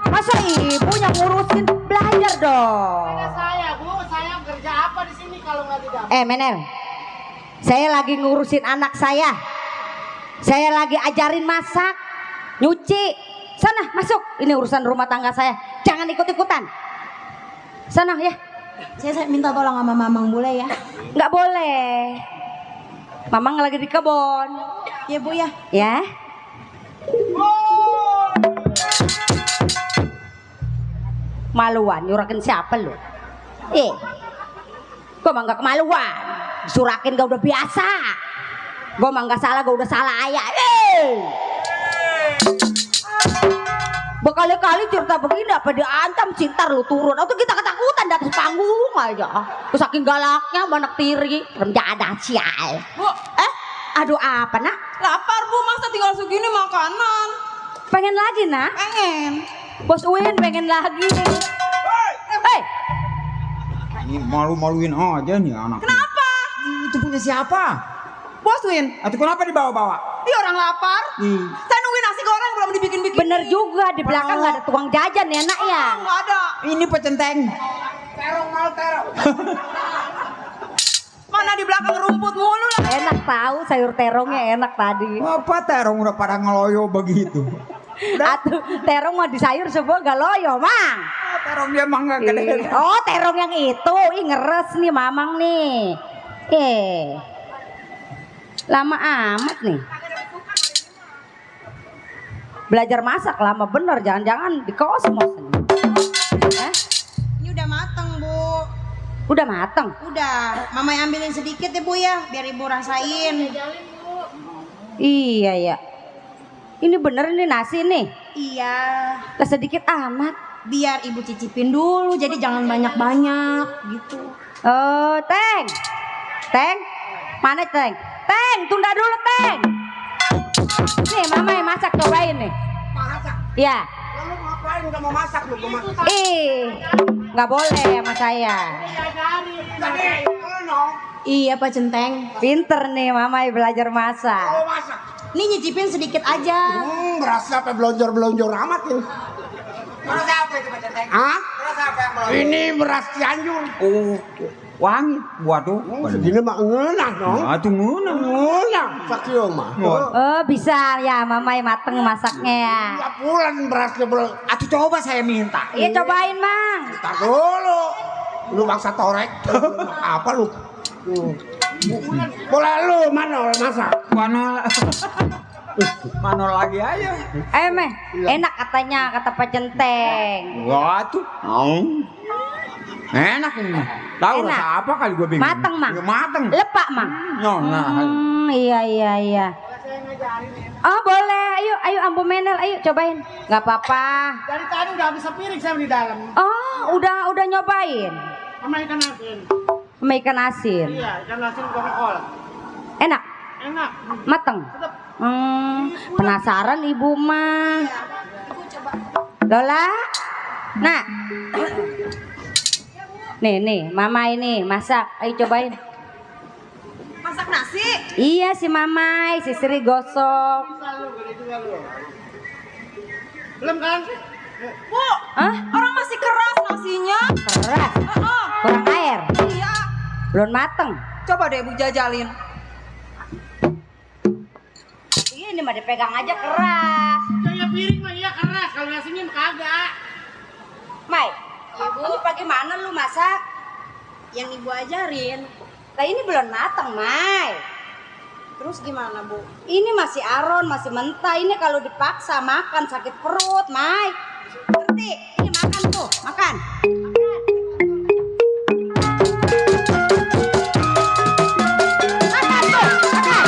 Masa ibu yang ngurusin? Belajar dong. Saya Bu, saya kerja apa di sini kalau nggak di dapur? Menel, saya lagi ngurusin anak saya. Saya lagi ajarin masak, nyuci. Sana masuk, ini urusan rumah tangga saya. Jangan ikut-ikutan. Sana ya. Saya minta tolong sama Mamang boleh ya? Nggak boleh. Mamang lagi di kebun. Iya Bu ya. Ya. Maluan, nyurakin siapa lu? Gua mah nggak kemaluan. Surakin gak udah biasa. Gua mah nggak salah, gua udah salah ayah. Berkali-kali cerita begini apa diancam cinta lu turun. Atau kita ketakutan di atas panggung aja. Terus saking galaknya anak tiri. Renjada sial. Bu, Aduh apa nak? lapar Bu, masa tinggal segini makanan? Pengen lagi nak? Pengen. Bos Uin pengen lagi. Hei, Ini malu-maluin aja nih anak. Kenapa? Itu punya siapa? Bos Win, Atau kenapa dibawa-bawa? iya orang lapar. Ih. Saya nungguin nasi goreng belum dibikin-bikin. bener juga di belakang nggak ada tukang jajan ya nak ya. Nggak ada. Ini pecenteng. Mana di belakang rumput mulu lah. Enak tahu sayur terongnya enak tadi. Apa terong udah pada ngeloyo begitu? Atuh terong mau di sayur semua gak loyo mang. Terong dia emang gak gede. Oh terong yang itu, ih ngeres nih mamang nih. Lama amat nih. Belajar masak lama bener, jangan-jangan di kosmos. Ini udah mateng Bu. Udah mateng. Udah, Mama ambilin sedikit ya Bu ya, biar Ibu rasain. Iya ya. Ini bener nih nasi nih. Iya, Lah sedikit amat. biar Ibu cicipin dulu, jadi jangan banyak-banyak gitu. Oh, Teng. Teng. Mana Teng? Teng, tunda dulu Teng. Nih mama yang masak, cobain nih. Masak. Ya. Lalu ngapain udah mau masak lu? Mau masak. Nggak boleh sama saya. Tadi no. Iya Pak Centeng. Pinter nih mama yang belajar masak. Mau masak. Ini nyicipin sedikit aja. Berasa apa belonjor-belonjor amat ini. Beras apa itu Pak Centeng? Hah? Beras apa yang melonjor? Ini beras Cianjur. Oh, wangi. Waduh. Segini mah ngenah dong. Waduh nguna. Ngenah. Sakio mah. Oh bisa ya mama yang mateng masaknya ya. Ya pulan berasnya belum. Atuh coba saya minta. Iya cobain mang. Tak dulu. Lu bangsa torek. Apa lu? Boleh lu mana masak? Mana? Mana lagi aja? Meh, enak katanya kata Pak Centeng. Waduh. Enak ini. Tahu Enak. rasa apa kali gue bingung. Mateng mang. Ya, mateng. Lepak mang. Nah. Iya. Oh boleh, ayo Ambu Menel, ayo cobain. Nggak apa-apa. Dari tadi udah habis sepiring saya di dalam. Oh udah nyobain. Sama ikan asin. Sama ikan asin. Iya, ikan asin Coca-Cola. Enak, Enak. mateng. Penasaran ibu mah. Lola, nah. Nih, mama ini masak. Ayo cobain. Masak nasi. Iya si Mamai, si Sri gosok. Belum kan? Bu, Hah? orang masih keras nasinya. Keras, kurang air, Iya. belum mateng. Coba deh Bu jajalin. Ini mah dipegang aja keras. Kayak piring mah iya keras, kalau nasinya mah kagak. Mai, ini pagi mana lu masak? Yang Ibu ajarin. Lah ini belum mateng, Mai. Terus gimana Bu? Ini masih aron, masih mentah. Ini kalau dipaksa makan sakit perut, Mai. Ngerti? Ini makan tuh, makan. Makan tuh, makan.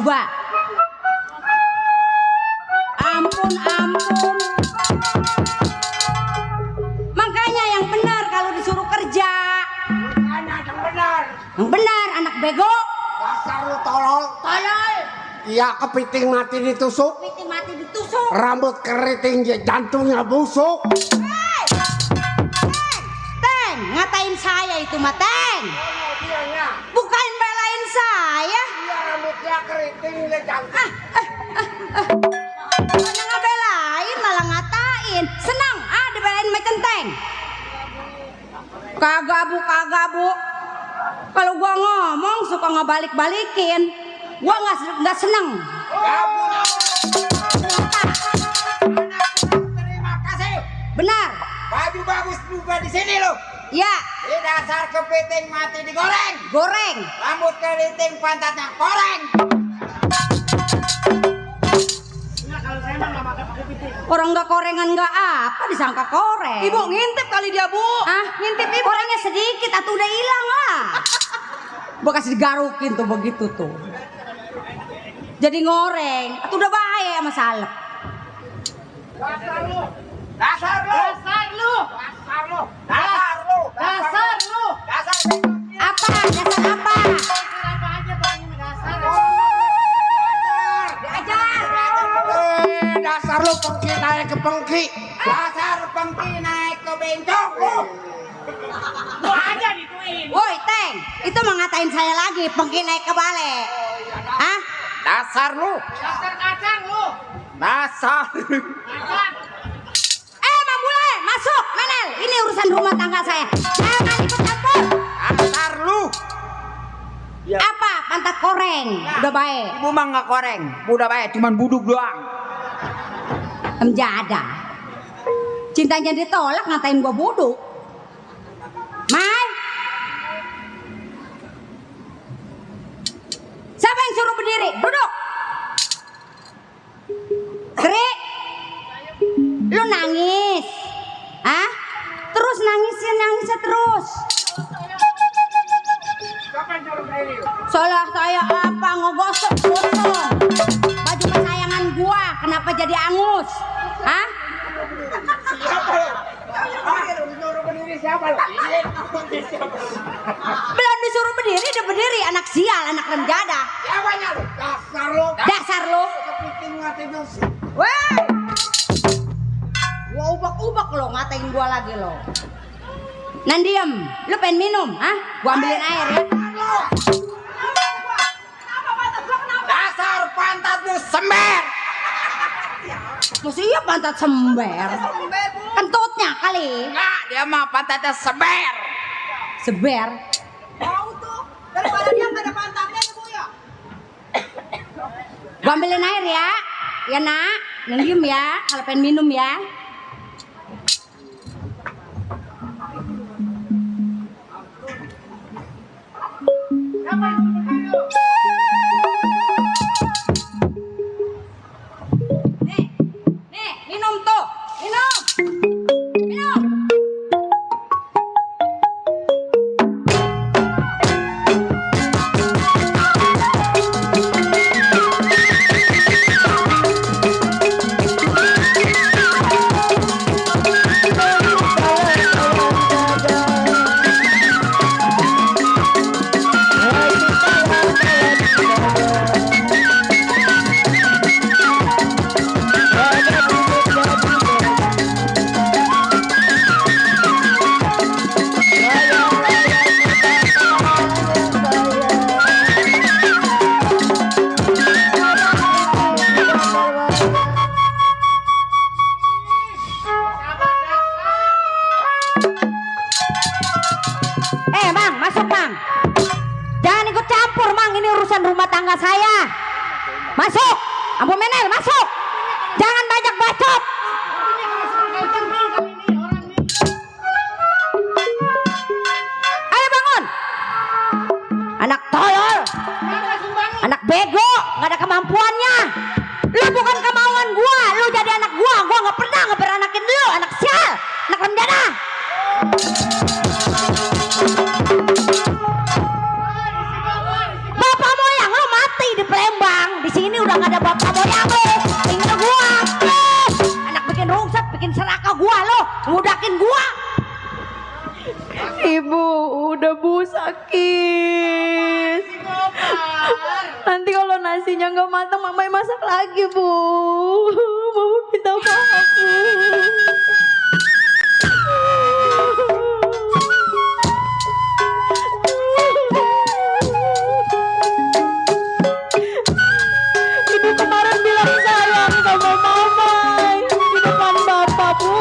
coba. Ampun, ampun. Makanya yang benar kalau disuruh kerja. Yang benar. Yang benar, anak bego. Dasar lu tolol. Tolol. Iya, kepiting mati ditusuk. Kepiting mati ditusuk. Rambut keriting jantungnya busuk. Hey! Teng, ngatain saya itu mah, Teng. Bukan belain saya. Iya, rambutnya keriting jantung. Mana ngebelain malah ngatain. Senang dibelain sama centeng. Kagak bu. Kalau gua ngomong suka ngebalik-balikin. Gua nggak seneng. Terima kasih. Benar. Baju bagus juga di sini lo. Ya. Di dasar kepiting mati digoreng. Goreng. Rambut keriting pantatnya koreng. Orang nggak korengan nggak apa disangka koreng. Ibu ngintip kali dia, Bu. Ngintip ibu. Orangnya sedikit atau udah hilang lah. Gua kasih digarukin tuh begitu tuh. Jadi ngoreng, atau udah bahaya sama salep. Dasar lu. Apa? Dasar apa? Diajar. Dasar lu pengki naik ke pengki. Dasar pengki naik ke bencong lu. Woi, Teng, itu mengatain saya lagi, pengki naik ke balik. Hah? Dasar lu. Dasar. Bang Bule, masuk, Menel. Ini urusan rumah tangga saya. Jangan ikut campur. Dasar lu. Apa? Pantat koreng. Udah baik. Ibu mah nggak koreng. Udah baik, cuman buduk doang. Menjada. Cintanya ditolak ngatain gua bodoh. Mai. Siapa yang suruh berdiri? Duduk. Sri. Lu nangis. Hah? Terus nangisnya terus. Salah saya apa? Ngegosok gosong. Baju kesayangan gua kenapa jadi angus? Hah? Belum disuruh berdiri udah berdiri, anak sial, anak remjada. Siapanya lu? Dasar lu. Dasar lu. Kepiting mati busuk. Weh. Gua ubak-ubak lo ngatain gua lagi lo. Nan diem, lu pengen minum, hah? Gua ambilin air ya. Dasar pantat lu sember. Mesti iya pantat sember. Kentutnya kali. Enggak, dia mah pantatnya seber. Seber. Tahu tuh. Daripada dia nggak ada pantatnya ya, Bu ya. Gua ambilin air ya. Ya nak, yang diem ya. Kalau pengen minum ya. Nih, minum tuh. Minum. Minum. Bang, masuk Bang. Jangan ikut campur Bang, ini urusan rumah tangga saya. Masuk, Ambu Menel masuk. Jangan banyak bacot. Ayo bangun. Anak tolol, anak bego, nggak ada kemampuannya. Lu bukan kemauan gua, lu jadi anak gua nggak pernah ngeberanakin lu, anak sial, anak remjana. Bapak moyang lu mati di Palembang. ngerepotin gua. Ibu, udah Bu sakit. Nanti kalau nasinya nggak matang, Mama yang masak lagi Bu. Mama minta maaf Bu. Ibu kemarin bilang sayang sama Mama di depan Bapak Bu.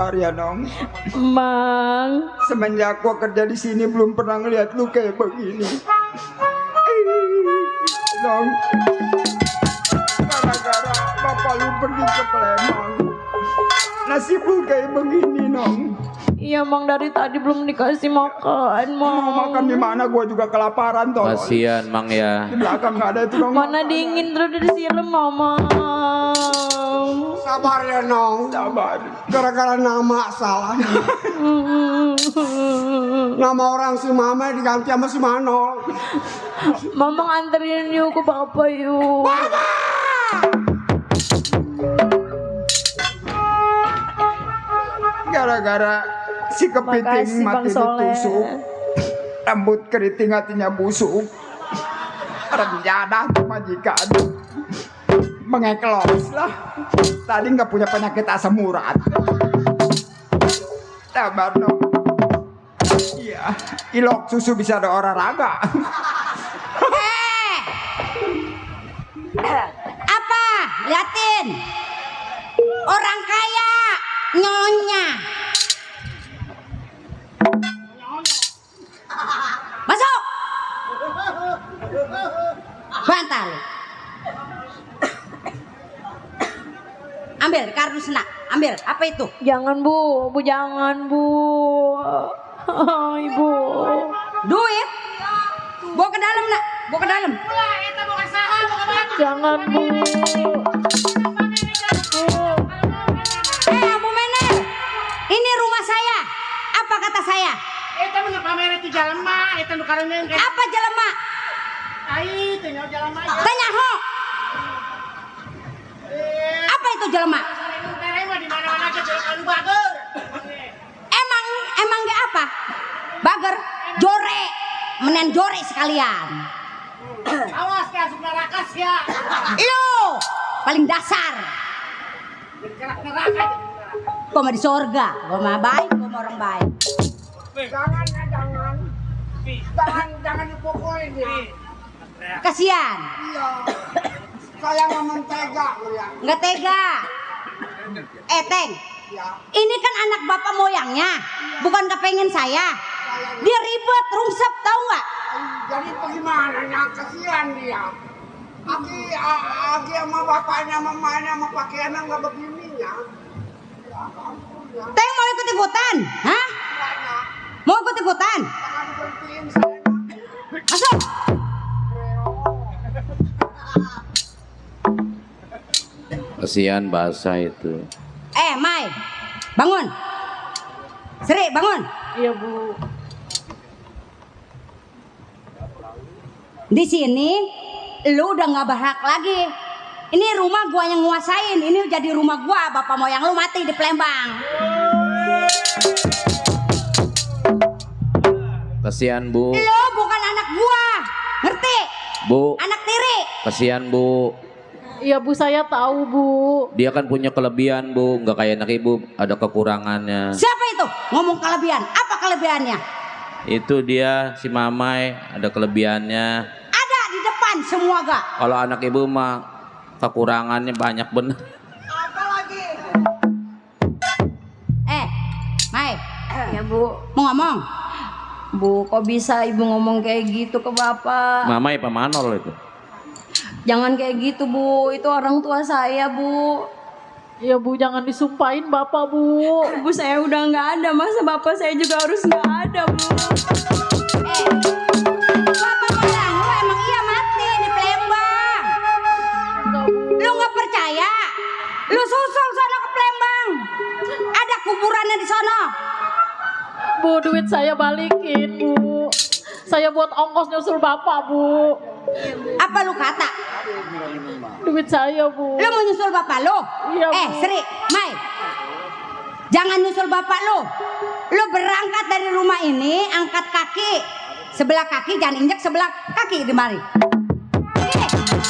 sabar ya Nong. Mang. Semenjak gua kerja di sini belum pernah ngeliat lu kayak begini. Nong, gara-gara bapak lu pergi ke Palembang, nasib lu kayak begini Nong. Iya Mang, dari tadi belum dikasih makan Mang. Mau makan di mana? Gua juga kelaparan toh. Kasihan Mang ya. Di belakang nggak ada itu Nong. Mana dingin terus disiram Mama. Sabar ya Nong. Sabar. Gara-gara nama salah. Nama orang si Mama diganti sama si Manol. Mama nganterin yuk ke Bapak yuk. Gara-gara si kepiting Makasih, mati Bang Soleh. ditusuk, rambut keriting hatinya busuk, rencana majikan mengeklos lah. Tadi nggak punya penyakit asam urat. Sabar dong. Iya, ilok susu bisa ada olahraga. Apa? Liatin. Orang kaya nyonya. Masuk. Bantal. Ambil kardus nak. Ambil. Apa itu? Jangan Bu jangan Bu. Ibu. Duit. Bawa ke dalam nak. Bawa ke dalam. Jangan Bu. Bu Mener. Ini rumah saya. Apa kata saya? Eta mah pamer ti jalema, eta nu kareneun kayak Apa jelema? ai teh nya jalema. Tanya ho. Apa itu jelema? Karema di mana-mana ke jalema nu bager. Emang gak apa? Bager, jore, menen jore sekalian. Awas ke asup neraka sia. Lo paling dasar. Kerak neraka. Gua mah di sorga, gua mah baik, gua mah orang baik. Jangan dipukulin ya. Kasihan, Iya. Saya nggak mentega ya. nggak tega. Teng, ini kan anak bapak moyangnya, bukan kepengen saya. Dia ribet, rungsep, tahu nggak? Jadi bagaimana ya? Kasihan dia. Aki sama bapaknya, mamanya, sama pakaiannya nggak begini ya. Teng mau ikut ikutan, hah? Mau ikut ikutan? Jangan berhentiin saya. Masuk. Kasihan basah itu. Mai, bangun. Sri, bangun. Iya Bu. Di sini lu udah nggak berhak lagi. Ini rumah gua yang nguasain. Ini jadi rumah gua. Bapak moyang lu mati di Palembang. Kasihan Bu. Lu bukan anak gua. Ngerti? Bu, Anak tiri. kasihan Bu. Iya Bu, saya tahu Bu. Dia kan punya kelebihan Bu, nggak kayak anak ibu, ada kekurangannya. Siapa itu? Ngomong kelebihan. Apa kelebihannya? Itu dia si Mamai ada kelebihannya. Ada di depan semua gak? Kalau anak ibu mah kekurangannya banyak bener. Mai, Ya Bu. mau ngomong? Bu, kok bisa Ibu ngomong kayak gitu ke Bapak? Mamai apa Manol itu? Jangan kayak gitu Bu, itu orang tua saya Bu. Ya Bu, jangan disumpahin Bapak Bu. Bu, saya udah nggak ada, masa Bapak saya juga harus nggak ada Bu. Bapak moyang lu emang iya mati di Palembang. Lu nggak percaya? Lu susul sono ke Palembang. Ada kuburannya di sono. Bu, duit saya balikin Bu. Saya buat ongkos nyusul Bapak Bu. Apa lu kata? Duit saya Bu. Lu mau nyusul bapak lu? Iya, Bu. Sri, Mai. Jangan nyusul bapak lu. Lu berangkat dari rumah ini, angkat kaki. Sebelah kaki, jangan injek sebelah kaki di mari. Pergi.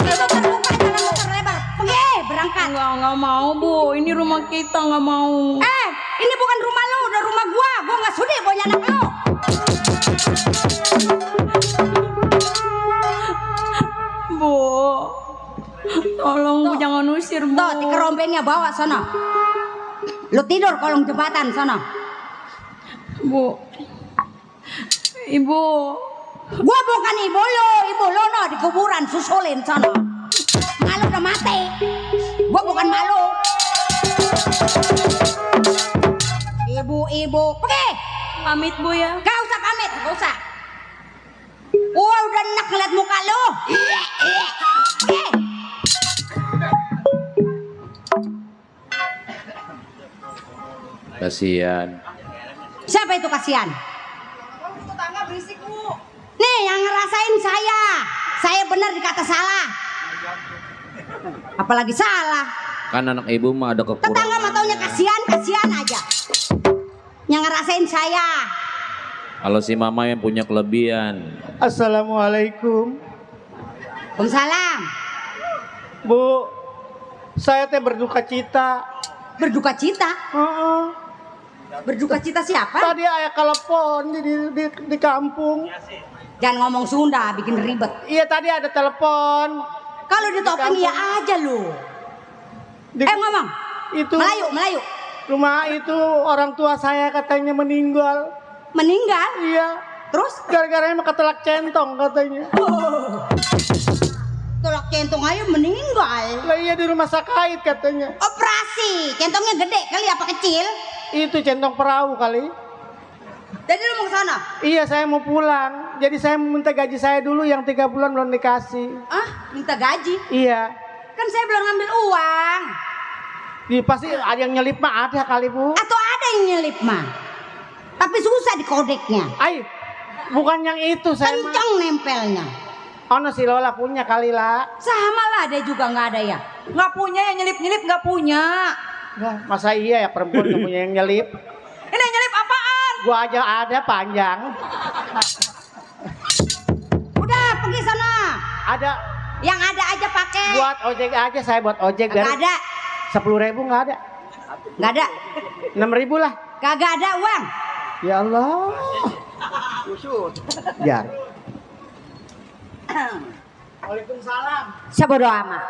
Itu terbuka, jangan motor lebar. Pergi, berangkat. Nggak mau Bu, ini rumah kita nggak mau. Ini bukan rumah lu, udah rumah gua. Gua nggak sudi punya anak lu. Bu, tolong Bu, jangan usir Bu. Tuh, tiker rombengnya bawa sono. Lu tidur kolong jembatan sono. Bu. Ibu. Gua bukan ibu lu no di kuburan susulin sono. Malu udah mati. Gua bukan malu. Ibu, pergi. Pamit Bu ya. Gak usah pamit, gak usah. Udah enak ngeliat muka lu. Kasihan. Siapa itu kasihan? Tetangga berisik, Bu. Nih yang ngerasain saya. Saya benar dikata salah. Apalagi salah. Kan anak ibu mah ada kekurangan. Tetangga mah taunya kasihan aja. Yang ngerasain saya. Kalau si mama yang punya kelebihan. Assalamualaikum. Waalaikumsalam. Bu, saya teh berduka cita. Berduka cita? Heeh. Berduka cita siapa? Tadi ayah telepon di kampung. Jangan ngomong Sunda, bikin ribet. Iya tadi ada telepon. Kalau di topeng ya aja lu. Ngomong. Itu Melayu. rumah itu orang tua saya katanya meninggal. Meninggal? Iya. Terus? Gara-gara emang ketelak centong katanya. Tolak centong aja meninggal. Lah iya di rumah sakit katanya. Operasi. Centongnya gede kali apa kecil? Itu centong perahu kali. Jadi lu mau ke sana? Iya saya mau pulang. Jadi saya minta gaji saya dulu yang 3 bulan belum dikasih. Ah, minta gaji? Iya. Kan saya belum ngambil uang. Pasti ada yang nyelip mah ada kali Bu. Atau ada yang nyelip mah. Tapi susah dikodeknya. Ay, bukan yang itu saya mah. Kencang nempelnya. Ono si Lola punya kali lah. Sama lah ada juga nggak ada ya. Nggak punya yang nyelip-nyelip, nggak punya. Nah, masa iya ya perempuan gak punya yang nyelip? Ini yang nyelip apaan? Gua aja ada panjang. Udah pergi sana. Ada Yang ada aja pakai. buat ojek aja, saya buat ojek. Nggak ada. 10.000 nggak ada. Nggak ada. 6.000 lah. Kagak ada uang. Ya Allah. Ya. Waalaikumsalam. Sebodoh amat.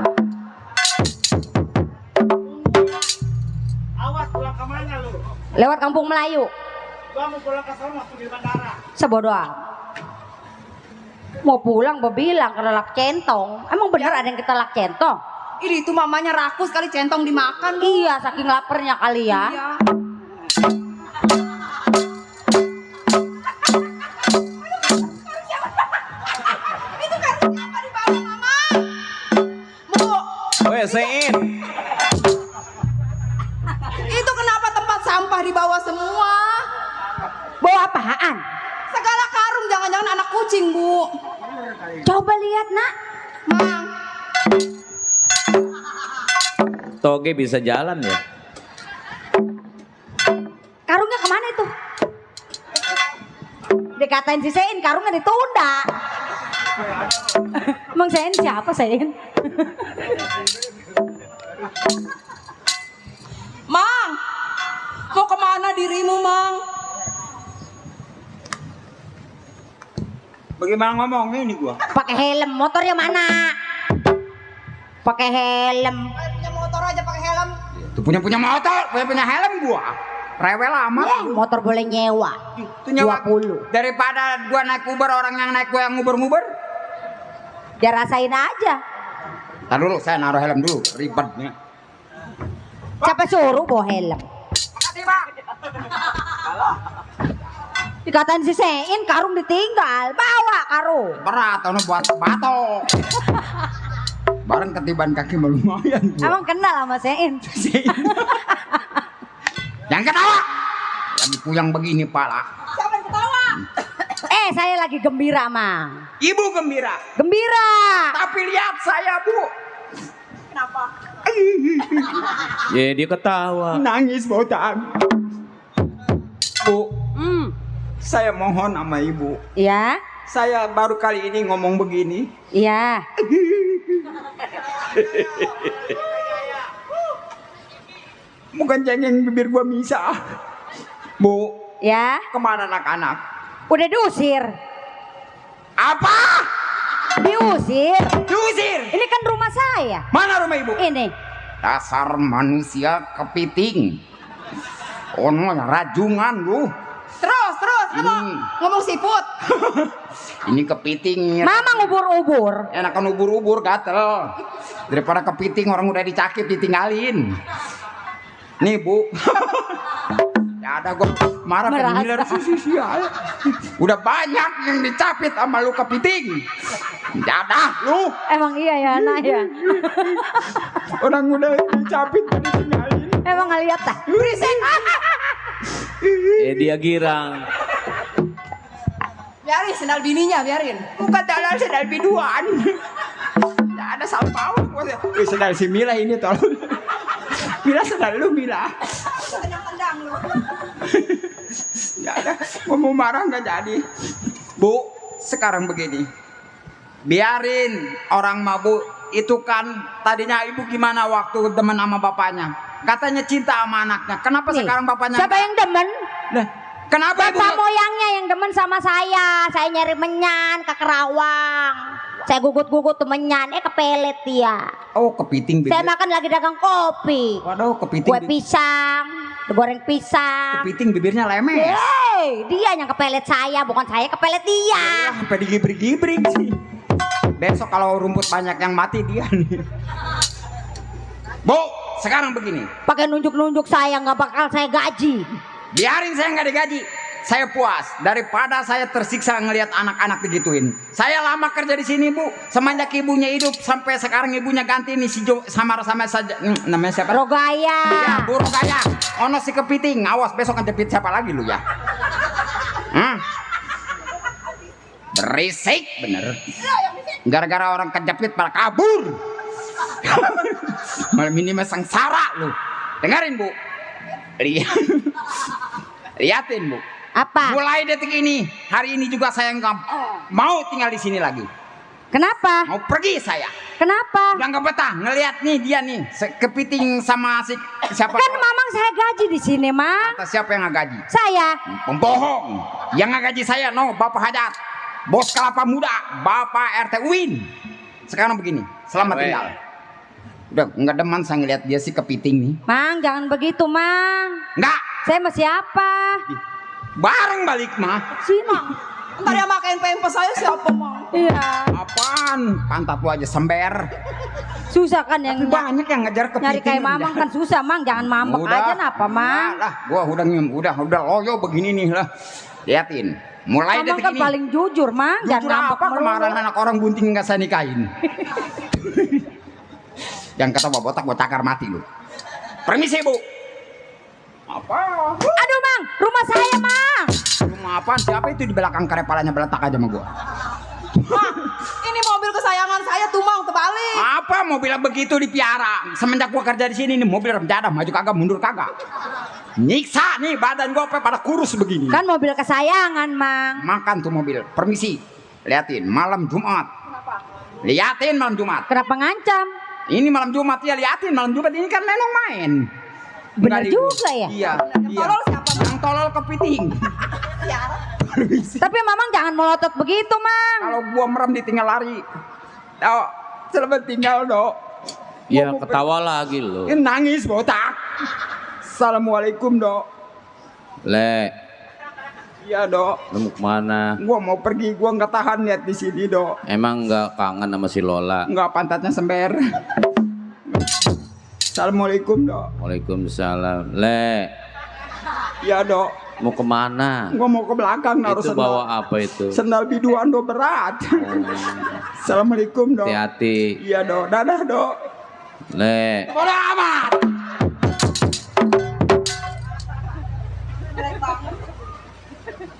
Awas pulang kemana lu? Lewat kampung Melayu. Gua mau pulang ke sana waktu di bandara. Sebodoh amat. Mau pulang bilang kelelak centong. Emang bener ada yang ketelak centong? Ini itu mamanya rakus kali centong dimakan. Iya, saking laparnya kali ya. Iya. Itu karungnya apa di bawah, Mama? Bu, Sein. itu kenapa tempat sampah di bawah semua? Bawa apaan? Segala karung, jangan-jangan anak kucing, Bu. Coba lihat, Nak. Mang, Toge bisa jalan ya? Karungnya kemana itu? Dikatain si Sein, karungnya ditunda. Emang Sein siapa Sein? Mang, mau kemana dirimu, Mang? Bagaimana ngomongnya ini gua? Pakai helm, motornya mana? Pakai helm. Punya motor aja pakai helm. Tuh punya motor, punya helm gua. Rewel amat. Motor boleh nyewa. Itu nyawa 20. Daripada gua naik Uber, orang yang naik gua yang nguber-nguber. Dia rasain aja. Ntar dulu, saya naruh helm dulu, ribetnya. Siapa suruh bawa helm? Makasih, Pak. Dikatain si Sein, karung ditinggal. Bawa karung. Berat, ono buat batok. Bareng ketiban kaki mah lumayan gua. Emang kenal sama Sein? Jangan ketawa. Lagi puyang begini pala. Siapa yang ketawa? Saya lagi gembira, Mang. Ibu gembira. Gembira. Tapi lihat saya, Bu. Kenapa? Ya dia ketawa. Nangis botan. Bu, saya mohon sama Ibu. Iya, Saya baru kali ini ngomong begini. iya. Bukan cengeng bibir gua misah. Bu, Ya, kemana anak-anak? udah diusir. Apa? Diusir. Diusir. Ini kan rumah saya. Mana rumah Ibu? Ini. Dasar manusia kepiting. Ono rajungan lu. Terus ngomong siput. Ini kepiting. Mama ngubur-ubur. Enakan ubur-ubur gatel. Daripada kepiting orang udah dicakip ditinggalin. Nih Bu. Ya ada gua marah ke ngiler sisi udah banyak yang dicapit sama lu kepiting. Jadah lu. Emang iya ya anak ya. Orang udah dicapit ditinggalin. Emang nggak lihat dah. Berisik. Dia girang. Biarin sendal bininya, biarin. Bukan dalal sendal biduan. Nggak ada sampah. Sendal si Mila ini tolong. Mila sendal lu Mila. Tendang lu. Ya ada, mau marah nggak jadi. Bu, sekarang begini. Biarin orang mabuk itu kan tadinya ibu gimana waktu demen sama bapaknya. Katanya cinta sama anaknya. Kenapa Nih, sekarang bapaknya? siapa yang demen? Nah, kenapa ibu? Bapak moyangnya yang demen sama saya. Saya nyari menyan ke Kerawang. Saya gugut-gugut tuh menyan, kepelet dia. Oh, kepiting bibir. Saya makan lagi dagang kopi. Waduh, kepiting. Kue pisang, goreng pisang. Kepiting bibirnya lemes. Hey, dia yang kepelet saya, bukan saya kepelet dia. Sampai digibrik-gibrik sih. Besok kalau rumput banyak yang mati dia nih. Bu, sekarang begini. Pakai nunjuk-nunjuk saya, nggak bakal saya gaji. Biarin saya nggak digaji. Saya puas daripada saya tersiksa ngelihat anak-anak digituin. Saya lama kerja di sini Bu. Semenjak ibunya hidup sampai sekarang ibunya ganti nih si sama saja. Namanya siapa? Rogaya. Ya, Bu Rogaya. Ono si kepiting. Awas besok ngejepit siapa lagi lu ya? Berisik bener. Gara-gara orang kejepit malah kabur. Malam ini mah sengsara lu. Dengerin Bu. Liatin Bu. Apa? Mulai detik ini, hari ini juga saya nggak mau tinggal di sini lagi. Kenapa? Mau pergi saya. Kenapa? Udah nggak betah ngelihat nih dia nih kepiting sama si siapa? Kan mamang saya gaji di sini, Mang. Kata siapa yang ngaji? Saya. Pembohong. Yang ngaji saya Bapak Hajat, Bos Kelapa Muda, Bapak RT Uin. Sekarang begini, selamat tinggal. Udah nggak demen saya ngelihat dia si kepiting nih. Mang, jangan begitu, Mang. Nggak. Saya sama siapa? Bareng balik mah. Sini. Ntar yang makan pempes saya siapa, Mang? Iya. Apaan? Pantat lu aja sember. Susah kan yang Tapi banyak yang ngejar kepiting. nyari kayak mamang kan susah, Mang. Jangan mambek aja napa, Mang. Lah, gua udah loyo begini nih lah. Liatin. Mulai Mamang detik kan ini. paling jujur, Mang. Jangan Jujur ngambek apa kemarin anak orang bunting nggak saya nikahin. Yang kata botak gua cakar mati lu. Permisi Bu. Apa? Aduh, Mang, rumah saya, Mang. Rumah apaan? Siapa itu di belakang kerepalanya beletak aja sama gua? Mang, ini mobil kesayangan saya tuh, Mang, terbalik. Apa mobilnya begitu dipiara? Semenjak gua kerja di sini nih mobil rejadah maju kagak mundur kagak. Nyiksa nih badan gua pada kurus begini. Kan mobil kesayangan, Mang. Makan tuh mobil. Permisi. Liatin malam Jumat. Kenapa? Liatin malam Jumat. Kenapa ngancam? Ini malam Jumat ya, liatin malam Jumat ini kan lenong main. Benar Nggak libur. juga ya. Iya. Yang tolol siapa, Mang? Yang tolol kepiting. Tapi mamang jangan melotot begitu, Mang. Kalau gua merem ditinggal lari. Dok, selamat tinggal, Dok. Ya ketawa lagi lo. Ini nangis botak. Assalamualaikum, Dok. Le, Iya, Dok. lu mau kemana? Gua mau pergi, gua nggak tahan lihat di sini, Dok. Emang nggak kangen sama si Lola? Nggak pantatnya sember. Assalamualaikum, Dok. Waalaikumsalam. Le, Iya, Dok. mau kemana? Gua mau ke belakang naruh Itu sendal. bawa apa itu? Sendal biduan, Dok, berat. Assalamualaikum, Dok. Hati-hati. Iya, Dok. Dadah, Dok. Le, Bodo amat.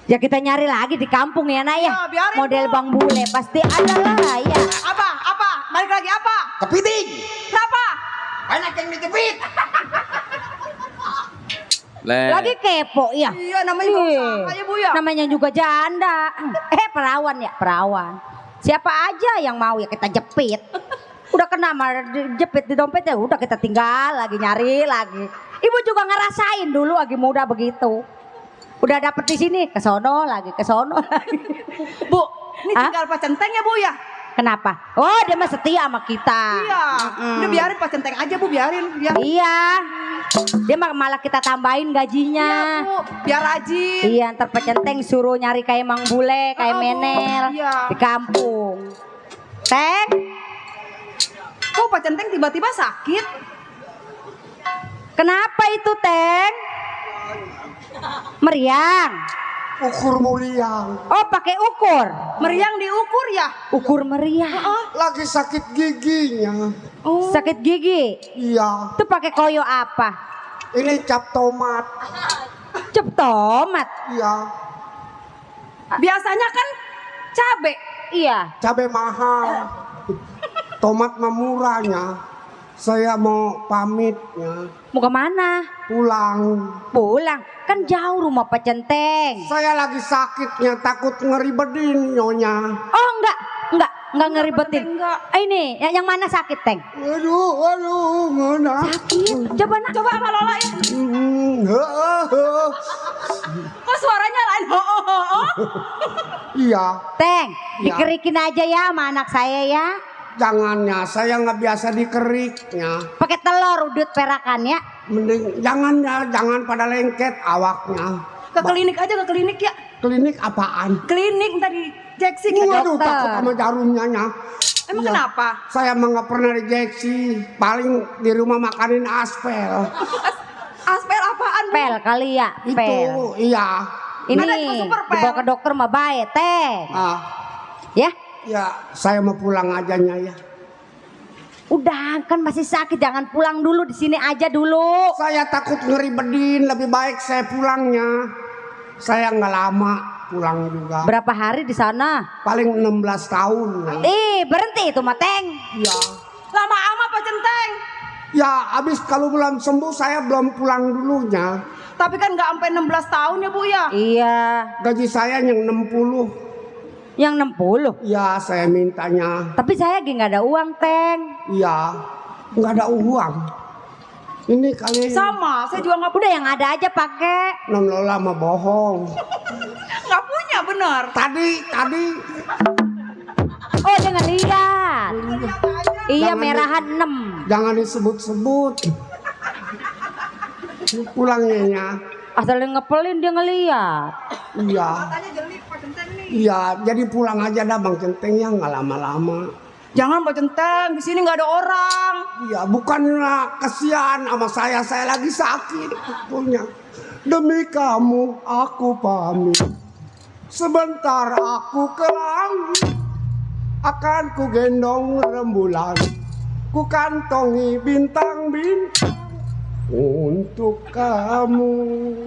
Ya kita nyari lagi di kampung ya, Nak ya. Ya, biarin, Model Bu. Bang Bule pasti ada lah ya. Apa? Balik lagi apa? Kepiting. Kenapa? Banyak yang dijepit. le. Lagi kepo ya. Iya, namanya juga usaha ya, Bu ya. Namanya juga janda. Perawan ya, perawan. Siapa aja yang mau ya kita jepit. Udah kena mah jepit di dompet ya, udah kita tinggal lagi nyari lagi. Ibu juga ngerasain dulu lagi muda begitu. Udah dapet di sini, ke sono lagi, ke sono lagi. Bu, ini Hah? tinggal Pak Centeng ya, Bu ya? Kenapa? Oh, dia mah setia sama kita. Iya. Udah biarin Pak Centeng aja Bu, biarin. Iya. Dia malah kita tambahin gajinya. Iya Bu, biar rajin. Iya, ntar Pak Centeng suruh nyari kayak Mang Bule, kayak Bu. Menel Iya. di kampung. Teng, Kok Pak Centeng tiba-tiba sakit? kenapa itu Teng? Meriang. Ukur mulia. Oh, pakai ukur. Meriang diukur ya? Ukur meriang. Lagi sakit giginya. Oh. Sakit gigi. Iya. Itu pakai koyo apa? Ini cap tomat. Cep tomat. Iya. Biasanya kan cabe. Iya. Cabai mahal. Tomat mah murahnya. Saya mau pamitnya. Mau kemana? Pulang. Pulang. Kan jauh rumah Pak Centeng. Saya lagi sakitnya, takut ngeribetin nyonya. Oh, enggak ngeribetin. Enggak. Ini yang mana sakit, Teng? Aduh, ngena. Sakit. Coba nak. Coba sama Lola ya. Kok suaranya lain? Iya, Teng, Ya. dikerikin aja ya sama anak saya ya. jangannya, saya nggak biasa dikeriknya. Pakai telur udut perakan ya. Mending jangannya, jangan pada lengket awaknya. Ke klinik aja, ke klinik ya. Klinik apaan? Klinik tadi Jeksi ke Waduh, dokter. takut sama jarumnya nya. Emang Iya. kenapa? Saya mah nggak pernah diinjeksi, paling di rumah makanin aspel. Aspel apaan Bu? Pel kali ya, Itu, pel. iya. Ini Ada juga super pel. dibawa ke dokter mah baik, Teng. Ah, Ya. ya, saya mau pulang aja nya ya. Udah, kan masih sakit, jangan pulang dulu, di sini aja dulu. Saya takut ngeribetin, lebih baik saya pulangnya. Saya nggak lama pulang juga. Berapa hari di sana? Paling 16 tahun. Berhenti itu mah, Teng. Ya. Lama amat Pak Centeng. Ya, habis kalau belum sembuh saya belum pulang dulunya. Tapi kan nggak sampai 16 tahun ya Bu ya. Iya, Gaji saya yang 60. yang 60. Ya, saya mintanya. Tapi saya lagi nggak ada uang, Teng. Ya, nggak ada uang. Ini kali Sama, saya juga nggak Udah yang ada aja pakai. non Lola mah bohong. punya bener. Tadi Oh, dia ngeliat. Iya, Jangan merahan 6. jangan disebut-sebut. Pulangnya ya. Asal dia ngepelin dia ngeliat. Iya. Katanya jelek Pak Centeng nih. Iya, jadi pulang aja dah Bang Centeng ya, nggak lama-lama. Jangan Pak Centeng, di sini nggak ada orang. Iya, bukanlah kasihan sama saya lagi sakit punya. Demi kamu aku pamit. Sebentar aku ke langit, akan ku gendong rembulan, ku kantongi bintang-bintang untuk kamu.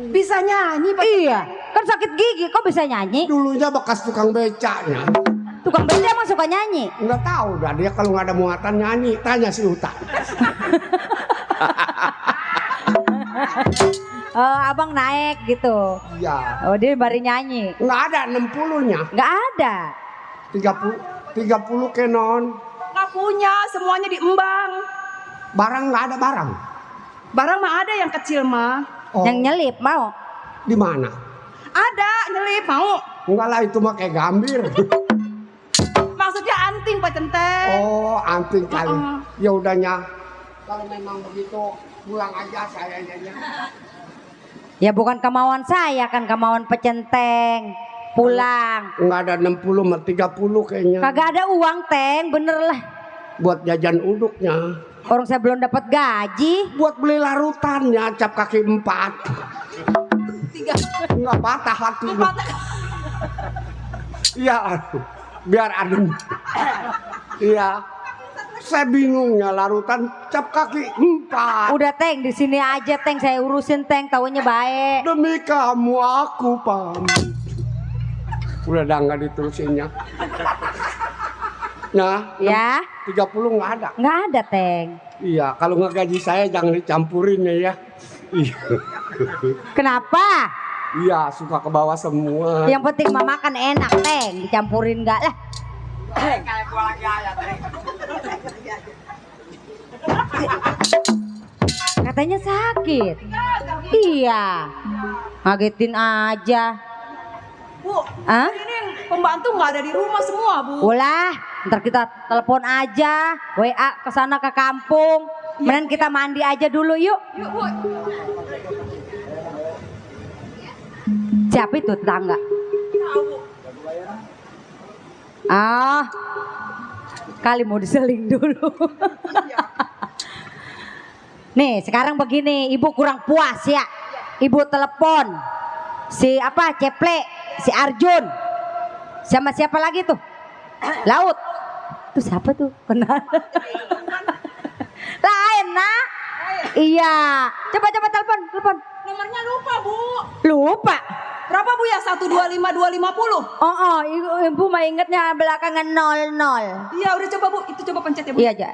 Bisa nyanyi Pak. Iya, kan sakit gigi kok bisa nyanyi? Dulunya bekas tukang becaknya. Tukang beca emang suka nyanyi? Nggak tahu dah dia kalau nggak ada muatan nyanyi, tanya si Uta. Oh, abang naik gitu. Iya. Oh, dia baru nyanyi. Nggak ada 60-nya. Nggak ada. 30 kenon. Nggak punya, semuanya diembang. Barang nggak ada barang. Barang mah ada yang kecil mah. Oh, Yang nyelip mau. di mana? Ada nyelip mau. Enggak lah, itu mah kayak gambir. Maksudnya anting Pak Centeng. Oh, anting kali. Uh-uh. Ya udahnya. Kalau memang begitu, pulang aja saya ya. Ya bukan kemauan saya, kan kemauan pecenteng. Pulang. Enggak ada 60 mah 30 kayaknya. Kagak ada uang, Teng, bener lah. Buat jajan uduknya. Orang saya belum dapat gaji. Buat beli larutannya cap kaki 4. 3. Enggak patah hati. Iya, aduh. Biar adem. Iya. Saya bingungnya larutan cap kaki 4. Udah, Teng, di sini aja, Teng, saya urusin, Teng, taunya baik. Demi kamu aku pamit. Udah dah nggak diterusinnya. Nah, Ya, 30 nggak ada. nggak ada, Teng. Iya, kalau nggak gaji saya jangan dicampurin ya. Iya, Kenapa? iya suka ke bawah semua. Yang penting mah makan enak, Teng, dicampurin nggak lah. Katanya sakit. Iya. Ngagetin aja. Bu, Hah? ini pembantu nggak ada di rumah semua Bu. Ulah, Ntar kita telepon aja, WA ke sana ke kampung. Mending kita mandi aja dulu yuk. Yuk, Bu. Siapa itu tetangga? Ah, kali mau diseling dulu. Nih sekarang begini, ibu kurang puas ya. Ibu telepon si apa Ceple, si Arjun, sama siapa lagi tuh? Laut. Tuh siapa tuh? Kenal? Lain nak? Iya. Coba telepon. Nomornya lupa, Bu. Lupa. Berapa, Bu ya? 125 250. Oh, ibu mah ingetnya belakangan 00. Iya, udah coba, Bu. Itu coba pencet ya, Bu. Iya aja.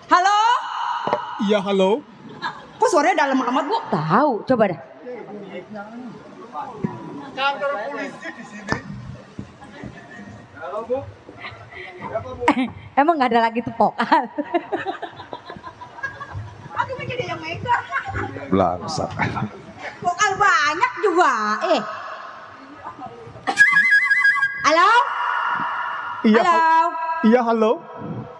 Halo? Iya, halo. Kok suaranya dalam amat, Bu? Tahu, coba dah. Kantor polisi di sini. Halo, Bu. Emang nggak ada lagi tuh vokal. Aku mikir dia yang megang. Belangsak. Vokal banyak juga. Halo? Iya, Halo? Iya, halo.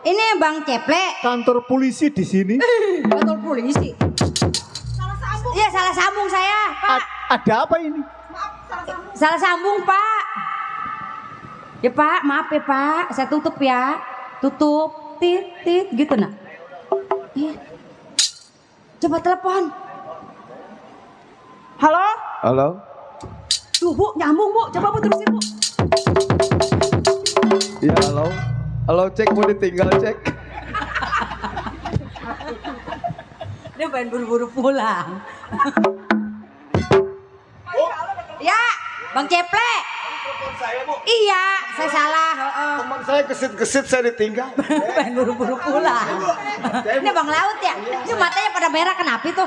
Ini Bang Ceple. Kantor polisi di sini. Kantor polisi. Salah sambung. Iya, salah sambung saya, Pak. Ada apa ini? Maaf, salah sambung. Salah sambung, Pak. Ya, Pak, maaf ya, Pak. Saya tutup ya. Tutup. Tit gitu nak. Iya. Coba telepon. Halo? Halo? Tuh, Bu, nyambung, Bu. Coba, Bu, terusin, Bu. Iya, halo. Halo, cek mau ditinggal, cek. Dia pengen buru-buru pulang. Ya, Bang Ceple. Iya, saya salah. Teman saya gesit-gesit saya ditinggal. Pengen buru-buru pulang. Ini Bang Laut ya? Ini matanya pada merah kenapa itu?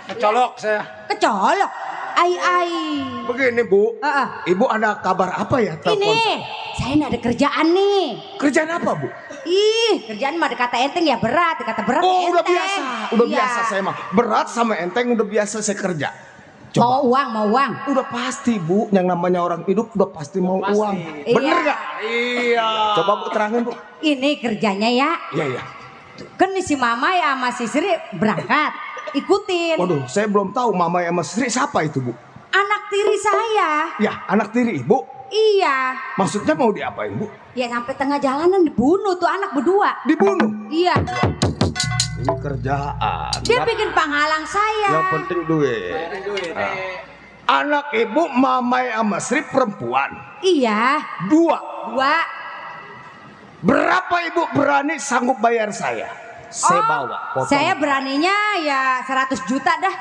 Kecolok saya. Kecolok. Ai. Begini, Bu. Ibu ada kabar apa ya? Telepon Ini, saya ini ada kerjaan nih. Kerjaan apa, Bu? Ih, kerjaan mah dikata enteng ya berat, dikata berat ya Oh, udah enteng. biasa. Udah Iya. biasa saya mah. Berat sama enteng udah biasa saya kerja. Mau uang. Udah pasti, Bu. Yang namanya orang hidup udah pasti mau uang. Bener Iya. gak? Iya. Coba Bu terangin, Bu. Ini kerjanya ya. Iya. Kan si Mama ya sama si Sri berangkat. Ikutin. Waduh, saya belum tahu Mama sama Sri siapa itu, Bu. Anak tiri saya. Ya, anak tiri Ibu. Iya. Maksudnya mau diapain, Bu? Ya sampai tengah jalanan dibunuh tuh anak berdua. Dibunuh. Iya. Ini kerjaan. Dia bikin penghalang saya. Yang penting duit. Nah. Anak Ibu Mamai sama Sri perempuan. Iya. Dua. Berapa Ibu berani sanggup bayar saya? Saya bawa potong. Saya beraninya ya 100 juta dah.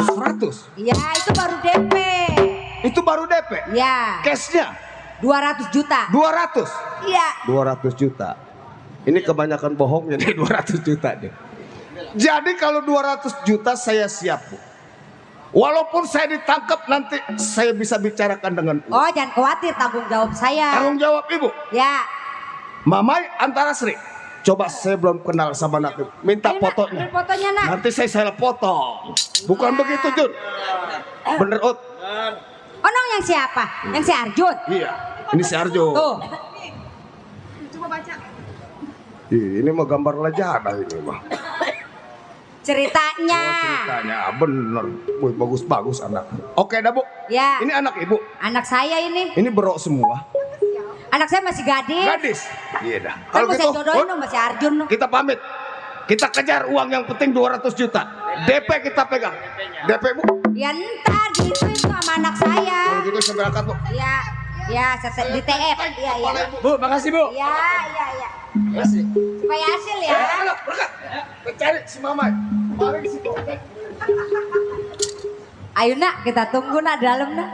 100. Iya, itu baru DP. Itu baru DP. Iya. Cashnya 200 juta. 200. Iya. 200 juta. Ini kebanyakan bohongnya nih 200 juta nih. Jadi kalau 200 juta saya siap, Bu. Walaupun saya ditangkap nanti saya bisa bicarakan dengan Ibu. Oh, jangan khawatir, tanggung jawab saya. Tanggung jawab Ibu. Ya. Mamai antara Sri. Coba saya belum kenal sama anak Ibu. Minta Ini, fotonya. Nak, fotonya, Nak. Nanti saya potong. Bukan begitu, Jun. Bener, Ut. Oh, no, yang siapa? Yang si Arjun. Iya. Ini si Arjo. Tuh. Coba baca. Ini mah gambar lejana ini mah. Ceritanya. Ceritanya bener. Wih, bagus-bagus anak. Oke dah, Bu. Ya. Ini anak Ibu. Anak saya ini. Ini berok semua. Anak saya masih gadis. Gadis. Iya dah. Kan mau saya gitu, jodohin Ut, dong masih Arjun. kita pamit. Kita kejar uang yang penting 200 juta. DP kita pegang. DP, Bu. Ya entar gitu itu sama anak saya. Kalau gitu saya berangkat, Bu. Ya. Ya, di TF. Iya, iya. Bu, makasih, Bu. Iya. Makasih. Supaya hasil ya. Ayo, berangkat. Kita cari si Mamai. Paling si Bobek. Ayo nak, kita tunggu nak dalam nak.